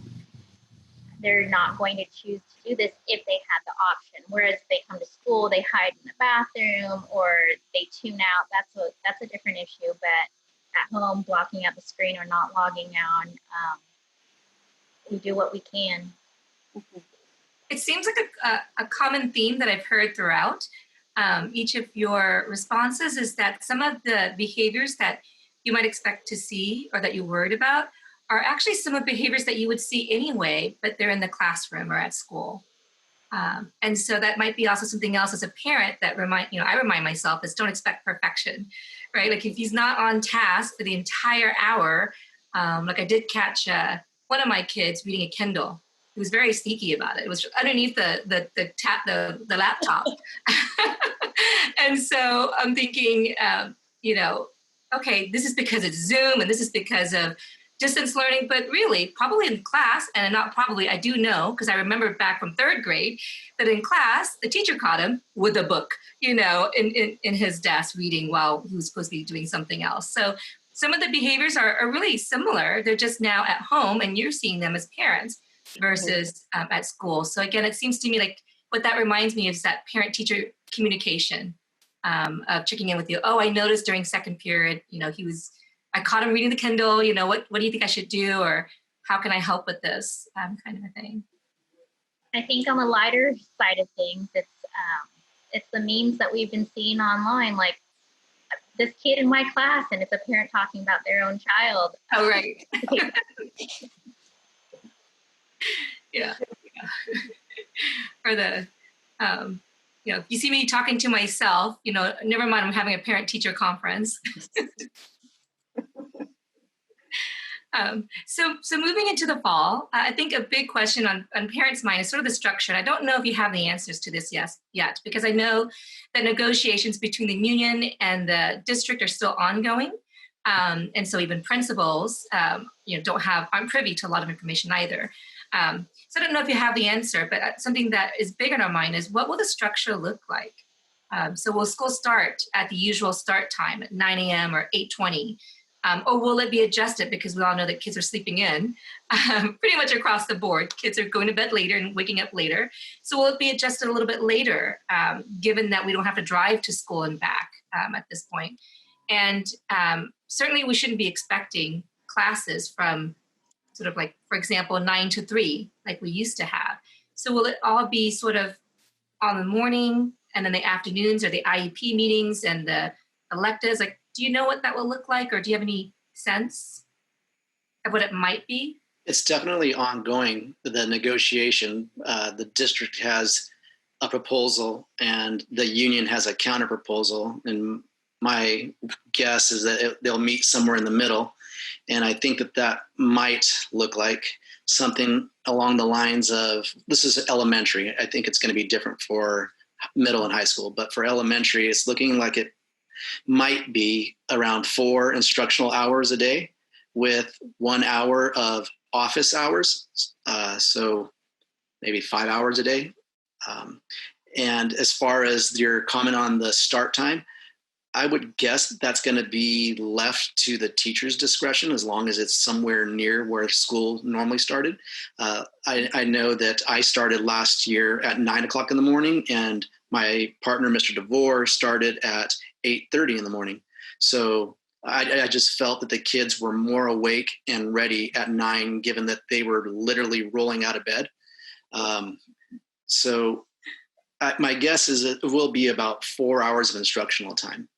they're not going to choose to do this if they had the option. Whereas if they come to school, they hide in the bathroom or they tune out. That's a different issue. But at home, blocking out the screen or not logging on, we do what we can. It seems like a common theme that I've heard throughout each of your responses is that some of the behaviors that you might expect to see or that you're worried about are actually some of the behaviors that you would see anyway, but they're in the classroom or at school. And so that might be also something else as a parent that I remind myself is don't expect perfection, right? Like if he's not on task for the entire hour, like I did catch one of my kids reading a Kindle. He was very sneaky about it. It was underneath the laptop. And so I'm thinking, okay, this is because it's Zoom and this is because of distance learning, but really probably in class, and not probably, I do know, because I remember back from third grade, that in class, the teacher caught him with a book, in his desk reading while he was supposed to be doing something else. So some of the behaviors are really similar. They're just now at home and you're seeing them as parents versus at school. So again, it seems to me like what that reminds me is that parent-teacher communication of checking in with you. Oh, I noticed during second period, I caught him reading the Kindle, what do you think I should do? Or how can I help with this kind of a thing? I think on the lighter side of things, it's the memes that we've been seeing online, like this kid in my class, and it's a parent talking about their own child. Oh, right. Yeah. Or the, if you see me talking to myself, never mind, I'm having a parent-teacher conference. So moving into the fall, I think a big question on parents' mind is sort of the structure. And I don't know if you have the answers to this yet, because I know that negotiations between the union and the district are still ongoing. And so even principals, aren't privy to a lot of information either. So I don't know if you have the answer, but something that is big in our mind is what will the structure look like? So will school start at the usual start time at 9 a.m. or 8:20? Or will it be adjusted because we all know that kids are sleeping in pretty much across the board. Kids are going to bed later and waking up later. So will it be adjusted a little bit later, given that we don't have to drive to school and back at this point? And certainly we shouldn't be expecting classes from sort of like, for example, 9 to 3, like we used to have. So will it all be sort of on the morning and then the afternoons or the IEP meetings and the electives? Like, do you know what that will look like, or do you have any sense of what it might be? It's definitely ongoing, the negotiation. The district has a proposal and the union has a counter proposal. And my guess is that they'll meet somewhere in the middle. And I think that might look like something along the lines of, this is elementary. I think it's going to be different for middle and high school, but for elementary, it's looking like it might be around 4 instructional hours a day with 1 hour of office hours. So maybe 5 hours a day. And as far as your comment on the start time, I would guess that's going to be left to the teacher's discretion as long as it's somewhere near where school normally started. I know that I started last year at 9 o'clock in the morning, and my partner, Mr. DeVore, started at 8:30 in the morning. So I just felt that the kids were more awake and ready at 9, given that they were literally rolling out of bed. So my guess is it will be about 4 hours of instructional time.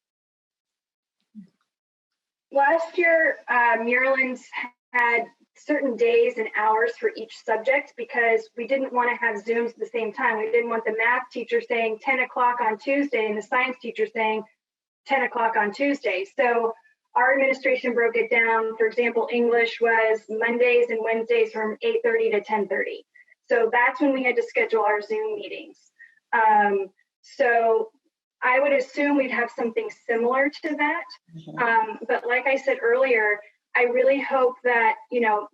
Last year, Maryland's had certain days and hours for each subject because we didn't want to have Zooms at the same time. We didn't want the math teacher saying 10 o'clock on Tuesday and the science teacher saying 10 o'clock on Tuesday. So our administration broke it down. For example, English was Mondays and Wednesdays from 8:30 to 10:30. So that's when we had to schedule our Zoom meetings. So I would assume we'd have something similar to that. But like I said earlier, I really hope that,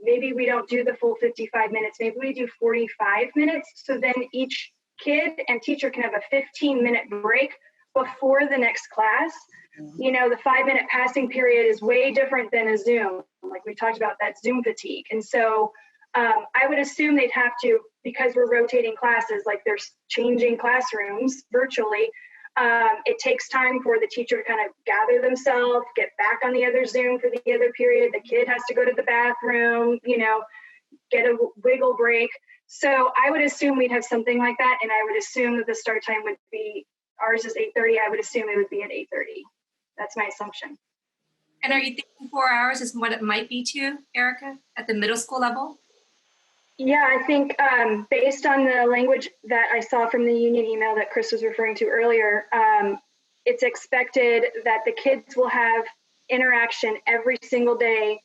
maybe we don't do the full 55 minutes, maybe we do 45 minutes. So then each kid and teacher can have a 15-minute break before the next class. The 5-minute passing period is way different than a Zoom. Like we talked about, that Zoom fatigue. And so I would assume they'd have to, because we're rotating classes, like they're changing classrooms virtually. It takes time for the teacher to kind of gather themselves, get back on the other Zoom for the other period. The kid has to go to the bathroom, get a wiggle break. So I would assume we'd have something like that. And I would assume that the start time would be, ours is 8:30. I would assume it would be at 8:30. That's my assumption. And are you thinking 4 hours is what it might be too, Erica, at the middle school level? Yeah, I think based on the language that I saw from the union email that Chris was referring to earlier, it's expected that the kids will have interaction every single day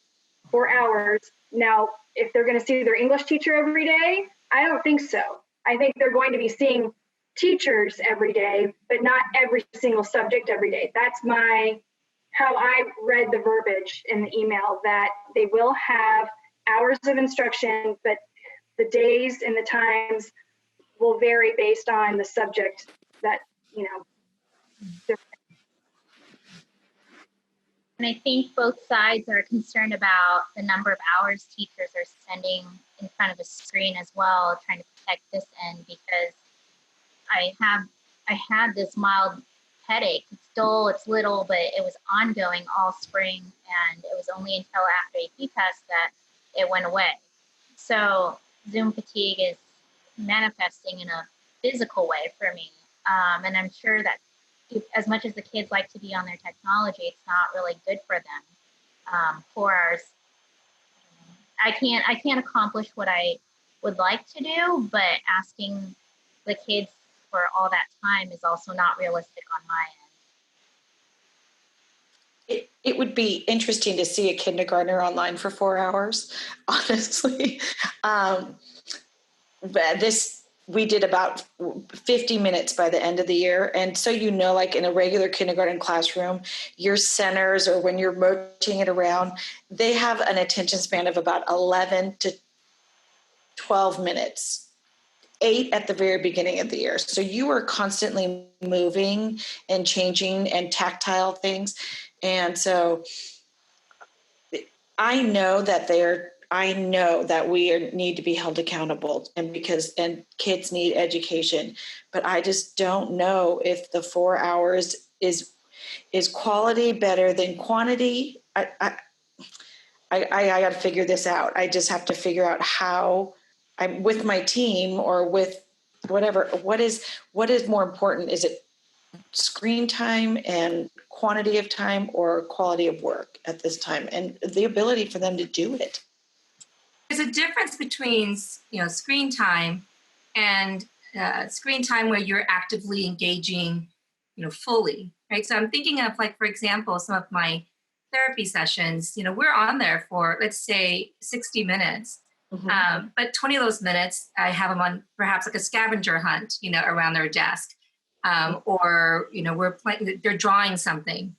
for hours. Now, if they're going to see their English teacher every day, I don't think so. I think they're going to be seeing teachers every day, but not every single subject every day. That's how I read the verbiage in the email, that they will have hours of instruction, but the days and the times will vary based on the subject that, And I think both sides are concerned about the number of hours teachers are spending in front of a screen as well, trying to protect this end, because I had this mild headache. It's little, but it was ongoing all spring, and it was only until after AP test that it went away. So Zoom fatigue is manifesting in a physical way for me. And I'm sure that as much as the kids like to be on their technology, it's not really good for them. 4 hours, I can't accomplish what I would like to do, but asking the kids for all that time is also not realistic on my end. It would be interesting to see a kindergartner online for 4 hours, honestly. We did about 50 minutes by the end of the year. And so, like in a regular kindergarten classroom, your centers, or when you're rotating it around, they have an attention span of about 11 to 12 minutes, 8 at the very beginning of the year. So you are constantly moving and changing and tactile things. And so I know that we need to be held accountable, and kids need education, but I just don't know if the 4 hours is quality better than quantity. I got to figure this out. I just have to figure out how I'm with my team, or with whatever. What is more important? Is it screen time and quantity of time, or quality of work at this time, and the ability for them to do it? There's a difference between, screen time and screen time where you're actively engaging, fully, right? So I'm thinking of, like, for example, some of my therapy sessions, we're on there for, let's say, 60 minutes. Mm-hmm. But 20 of those minutes, I have them on perhaps like a scavenger hunt, around their desk. Or, they're drawing something,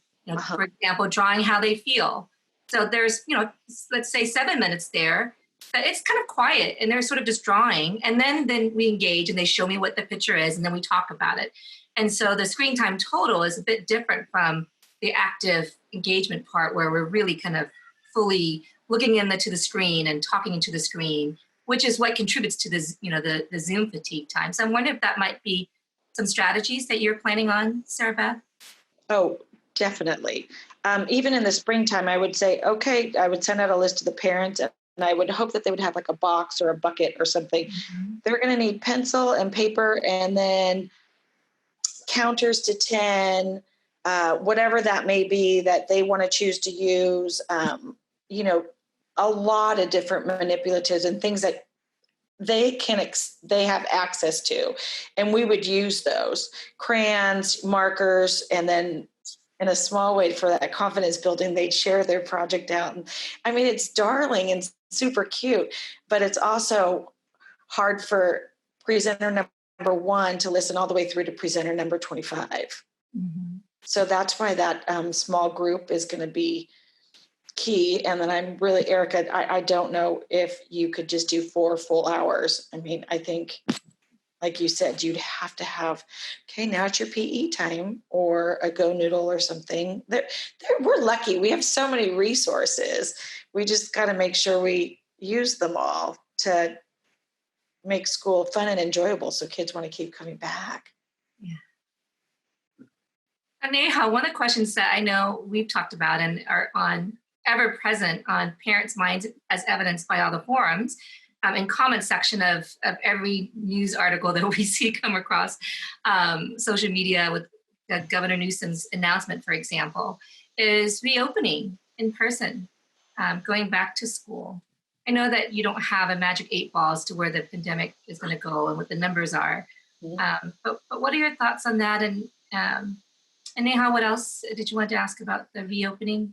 for example, drawing how they feel. So there's, let's say 7 minutes there, but it's kind of quiet, and they're sort of just drawing. And then we engage, and they show me what the picture is, and then we talk about it. And so the screen time total is a bit different from the active engagement part where we're really kind of fully looking into the screen and talking into the screen, which is what contributes to this, the Zoom fatigue time. So I'm wondering if that might be some strategies that you're planning on, Sarahbeth? Oh, definitely. Even in the springtime, I would say, okay, I would send out a list to the parents, and I would hope that they would have like a box or a bucket or something. Mm-hmm. They're going to need pencil and paper, and then counters to 10, whatever that may be that they want to choose to use, a lot of different manipulatives and things that they have access to, and we would use those crayons, markers, and then in a small way for that confidence building, they'd share their project out. And I mean, it's darling and super cute, but it's also hard for presenter number 1 to listen all the way through to presenter number 25. Mm-hmm. So that's why that small group is going to be key. And then I'm really, Erica, I don't know if you could just do 4 full hours. I mean, I think, like you said, you'd have to have, okay, now it's your PE time or a Go Noodle or something. We're lucky. We have so many resources. We just got to make sure we use them all to make school fun and enjoyable so kids want to keep coming back. Yeah. Neha, one of the questions that I know we've talked about and are ever present on parents' minds, as evidenced by all the forums and comment section of every news article that we see come across social media with Governor Newsom's announcement, for example, is reopening in person, going back to school. I know that you don't have a magic 8 ball as to where the pandemic is going to go and what the numbers are, but what are your thoughts on that? And Neha, what else did you want to ask about the reopening?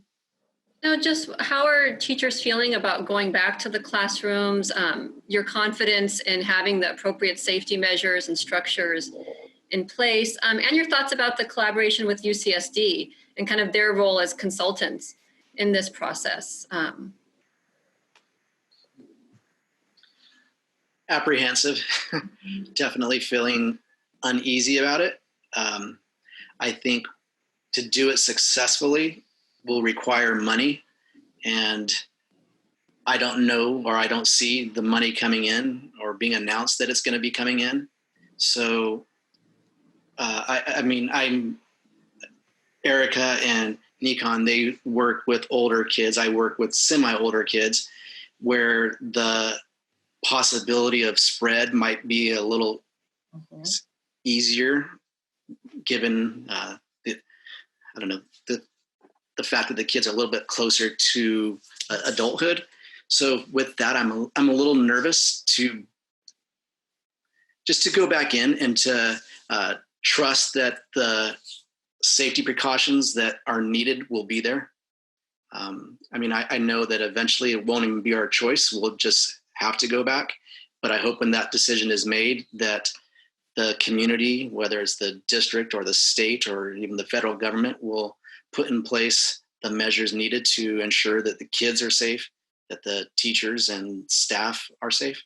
No, just how are teachers feeling about going back to the classrooms, your confidence in having the appropriate safety measures and structures in place, and your thoughts about the collaboration with UCSD and kind of their role as consultants in this process. Apprehensive, definitely feeling uneasy about it. I think to do it successfully will require money, and I don't know, or I don't see the money coming in or being announced that it's going to be coming in. So, I'm Erica and NiKon, they work with older kids. I work with semi-older kids where the possibility of spread might be a little easier given the fact that the kids are a little bit closer to adulthood. So with that, I'm a little nervous to go back in and to trust that the safety precautions that are needed will be there. I know that eventually it won't even be our choice. We'll just have to go back. But I hope when that decision is made that the community, whether it's the district or the state or even the federal government, will put in place the measures needed to ensure that the kids are safe, that the teachers and staff are safe.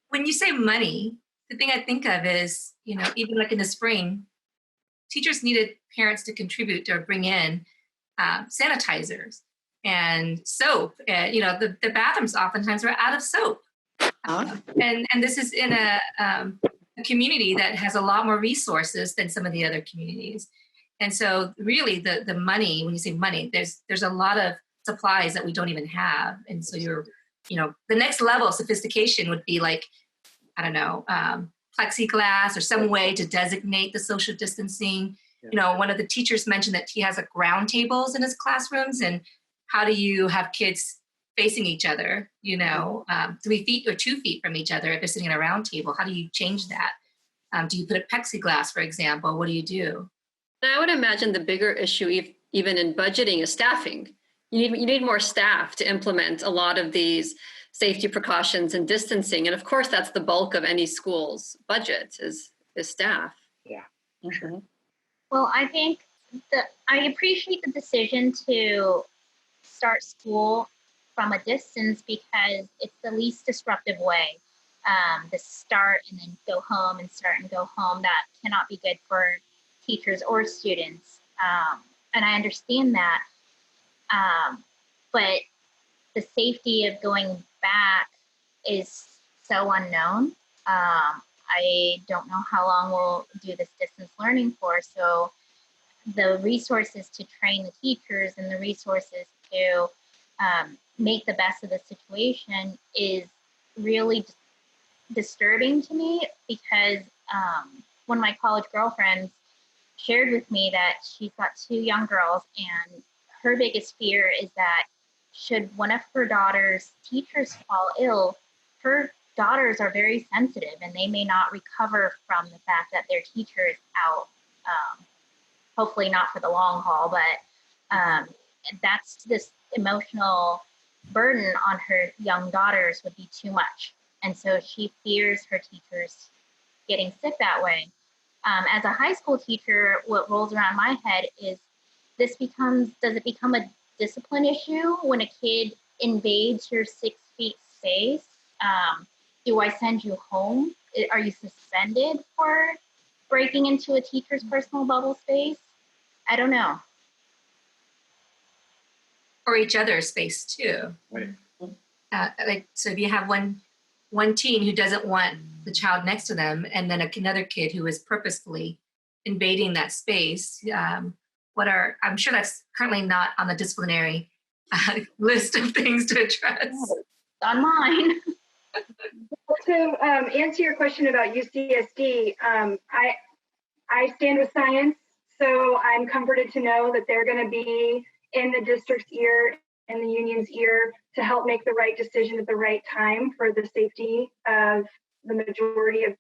When you say money, the thing I think of is, even like in the spring, teachers needed parents to contribute or bring in sanitizers and soap. And, the bathrooms oftentimes were out of soap. And this is in a community that has a lot more resources than some of the other communities. And so really the money, when you say money, there's a lot of supplies that we don't even have. And so the next level of sophistication would be like, I don't know, plexiglass or some way to designate the social distancing. Yeah. One of the teachers mentioned that he has ground tables in his classrooms, and how do you have kids facing each other, 3 feet or 2 feet from each other if they're sitting at a round table? How do you change that? Do you put a plexiglass, for example? What do you do? I would imagine the bigger issue, even in budgeting, is staffing. You need more staff to implement a lot of these safety precautions and distancing. And of course, that's the bulk of any school's budget is staff. Yeah. Mm-hmm. Well, I think I appreciate the decision to start school from a distance because it's the least disruptive way. The start and then go home and start and go home, that cannot be good for teachers or students. And I understand that. But the safety of going back is so unknown. I don't know how long we'll do this distance learning for. So the resources to train the teachers and the resources to make the best of the situation is really disturbing to me, because one of my college girlfriends shared with me that she's got 2 young girls, and her biggest fear is that should one of her daughter's teachers fall ill, her daughters are very sensitive and they may not recover from the fact that their teacher is out. Hopefully not for the long haul, but that's this emotional burden on her young daughters would be too much. And so she fears her teachers getting sick that way. As a high school teacher, what rolls around my head is does it become a discipline issue when a kid invades your 6 feet space? Do I send you home? Are you suspended for breaking into a teacher's personal bubble space? I don't know. Or each other's space too. Right. So if you have one teen who doesn't want the child next to them, and then another kid who is purposefully invading that space, I'm sure that's currently not on the disciplinary list of things to address. On mine. To answer your question about UCSD, I stand with science, so I'm comforted to know that they're going to be in the district's ear and the union's ear to help make the right decision at the right time for the safety of the majority of,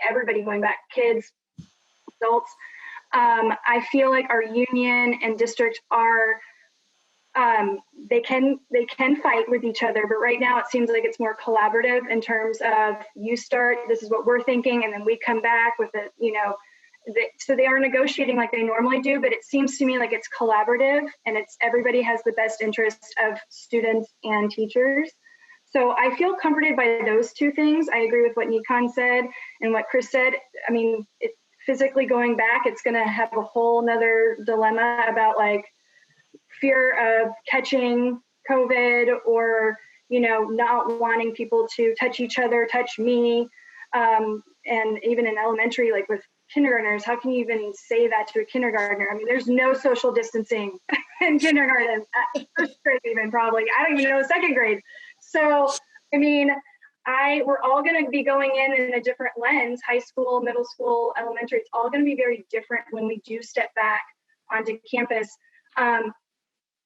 everybody going back, kids, adults. I feel like our union and district are, they can fight with each other, but right now it seems like it's more collaborative in terms of you start, this is what we're thinking, and then we come back with it, so they are negotiating like they normally do, but it seems to me like it's collaborative and everybody has the best interest of students and teachers. So I feel comforted by those 2 things. I agree with what NiKon said and what Chris said. I mean, physically going back, it's going to have a whole nother dilemma about like fear of catching COVID or, not wanting people to touch each other, touch me. And even in elementary, like with kindergartners, how can you even say that to a kindergartner? I mean, there's no social distancing in kindergarten, first grade even probably. I don't even know 2nd grade. So, I mean, we're all going to be going in a different lens, high school, middle school, elementary. It's all going to be very different when we do step back onto campus.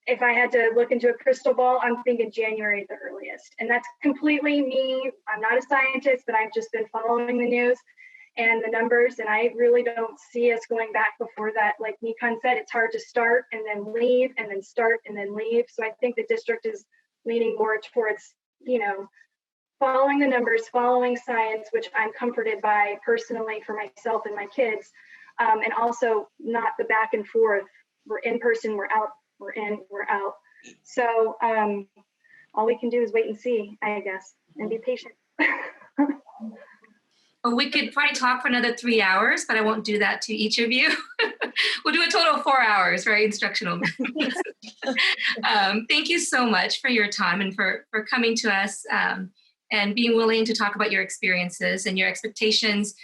If I had to look into a crystal ball, I'm thinking January at the earliest. And that's completely me. I'm not a scientist, but I've just been following the news and the numbers. And I really don't see us going back before that. Like NiKon said, it's hard to start and then leave and then start and then leave. So I think the district is leaning more towards, following the numbers, following science, which I'm comforted by personally for myself and my kids. And also not the back and forth. We're in person, we're out. We're in, we're out. So all we can do is wait and see, I guess, and be patient. Well, we could probably talk for another 3 hours, but I won't do that to each of you. We'll do a total of 4 hours, very instructional. Thank you so much for your time and for coming to us and being willing to talk about your experiences and your expectations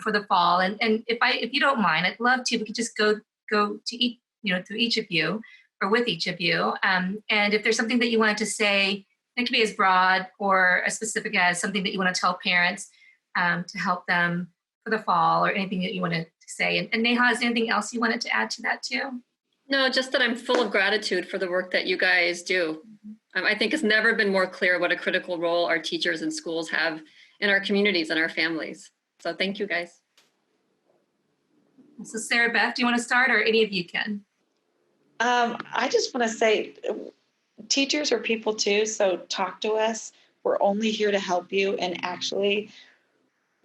for the fall. And if you don't mind, I'd love to, we could just go to each, through each of you, or with each of you. And if there's something that you wanted to say, it could be as broad or as specific as something that you want to tell parents to help them for the fall, or anything that you wanted to say. And Neha, is there anything else you wanted to add to that too? No, just that I'm full of gratitude for the work that you guys do. I think it's never been more clear what a critical role our teachers and schools have in our communities and our families. So thank you guys. So Sarahbeth, do you want to start, or any of you can? I just want to say, teachers are people too, so talk to us. We're only here to help you. And actually,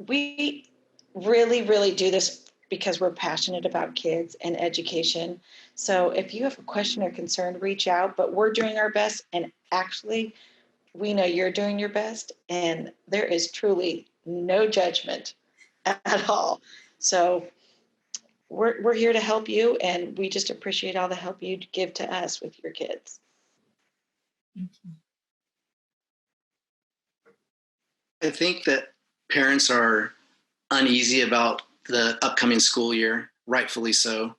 we really, really do this because we're passionate about kids and education. So if you have a question or concern, reach out, but we're doing our best. And actually, we know you're doing your best, and there is truly no judgment at all. So we're here to help you, and we just appreciate all the help you give to us with your kids. Thank you. I think that parents are uneasy about the upcoming school year, rightfully so.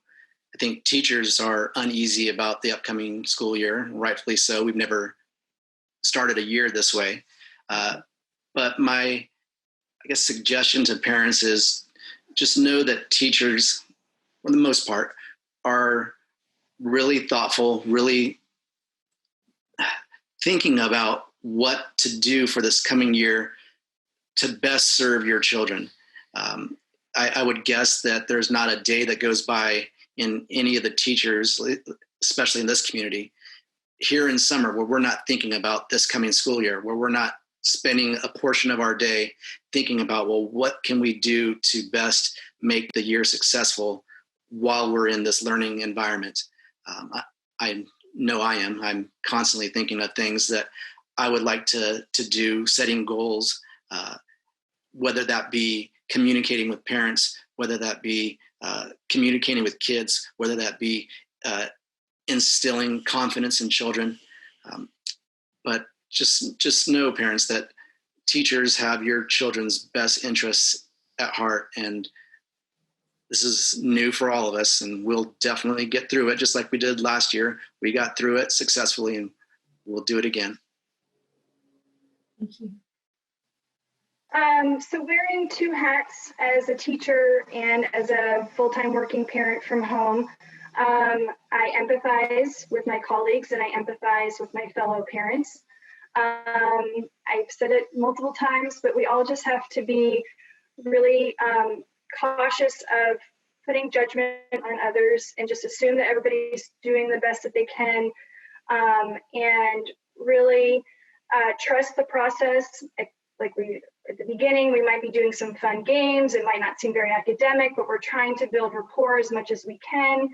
I think teachers are uneasy about the upcoming school year, rightfully so. We've never started a year this way. But my, I guess, suggestion to parents is just know that teachers, for the most part, are really thoughtful, really thinking about what to do for this coming year to best serve your children. I would guess that there's not a day that goes by in any of the teachers, especially in this community, here in summer, where we're not thinking about this coming school year, where we're not spending a portion of our day thinking about, well, what can we do to best make the year successful while we're in this learning environment? I know I am. I'm constantly thinking of things that I would like to do, setting goals, whether that be communicating with parents, whether that be communicating with kids, whether that be instilling confidence in children. But just know, parents, that teachers have your children's best interests at heart, and this is new for all of us, and we'll definitely get through it just like we did last year. We got through it successfully, and we'll do it again. Thank you. So wearing two hats as a teacher and as a full-time working parent from home, I empathize with my colleagues and I empathize with my fellow parents. I've said it multiple times, but we all just have to be really cautious of putting judgment on others and just assume that everybody's doing the best that they can, and really trust the process. At the beginning, we might be doing some fun games. It might not seem very academic, but we're trying to build rapport as much as we can.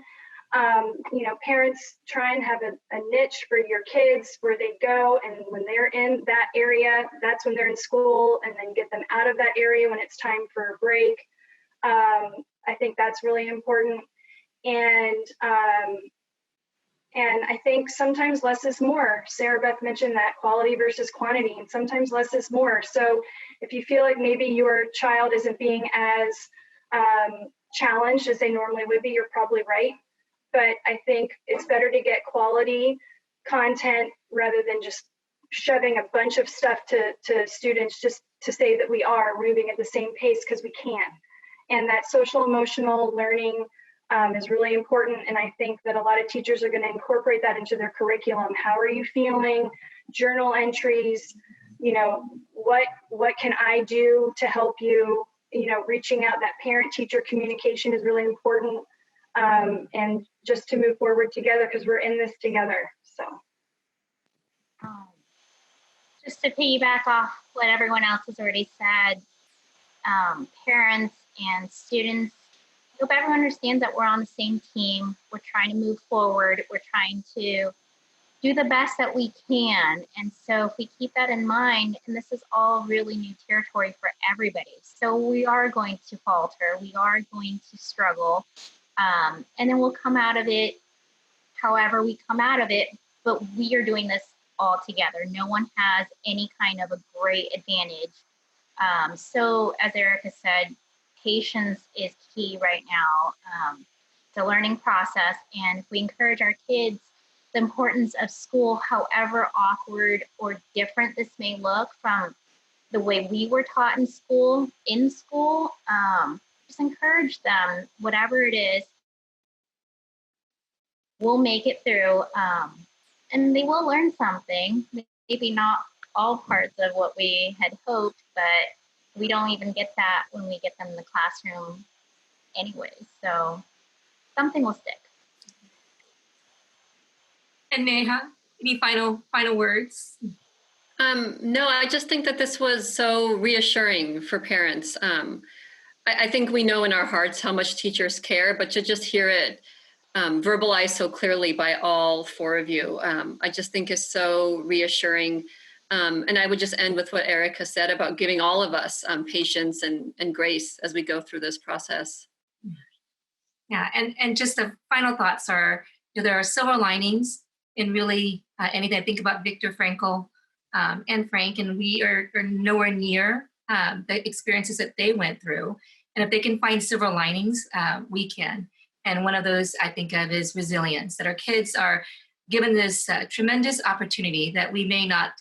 Parents try and have a niche for your kids where they go, and when they're in that area, that's when they're in school, and then get them out of that area when it's time for a break. I think that's really important. And I think sometimes less is more. Sarahbeth mentioned that quality versus quantity, and sometimes less is more. So if you feel like maybe your child isn't being as challenged as they normally would be, you're probably right. But I think it's better to get quality content rather than just shoving a bunch of stuff to students just to say that we are moving at the same pace, because we can. And that social emotional learning is really important. And I think that a lot of teachers are going to incorporate that into their curriculum. How are you feeling? Journal entries, what can I do to help you? Reaching out, that parent-teacher communication is really important. And just to move forward together, because we're in this together. So just to piggyback off what everyone else has already said, parents and students, I hope everyone understands that we're on the same team. We're trying to move forward. We're trying to do the best that we can. And so if we keep that in mind, and this is all really new territory for everybody, so we are going to falter. We are going to struggle. And then we'll come out of it however we come out of it, but we are doing this all together. No one has any kind of a great advantage. So as Erica said, patience is key right now. It's a learning process, and if we encourage our kids the importance of school, however awkward or different this may look from the way we were taught in school, just encourage them, whatever it is, we'll make it through, and they will learn something. Maybe not all parts of what we had hoped, but we don't even get that when we get them in the classroom anyways. So something will stick. And Neha, any final words? No, I just think that this was so reassuring for parents. I think we know in our hearts how much teachers care, but to just hear it verbalized so clearly by all four of you, I just think is so reassuring. And I would just end with what Erica said about giving all of us patience and grace as we go through this process. Yeah, and just the final thoughts are, there are silver linings in really anything. I think about Viktor Frankl and Frank, and we are nowhere near the experiences that they went through. And if they can find silver linings, we can. And one of those I think of is resilience, that our kids are given this tremendous opportunity that we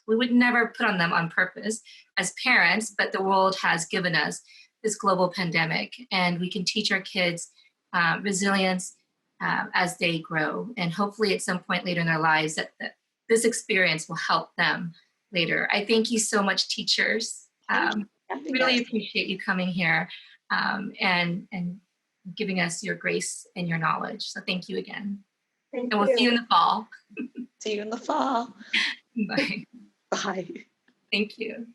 would never put on them on purpose as parents, but the world has given us this global pandemic, and we can teach our kids resilience as they grow. And hopefully at some point later in their lives that this experience will help them later. I thank you so much, teachers. Really appreciate you coming here and giving us your grace and your knowledge. So thank you again. Thank And we'll see you in the fall. See you in the fall. Bye. Bye. Thank you.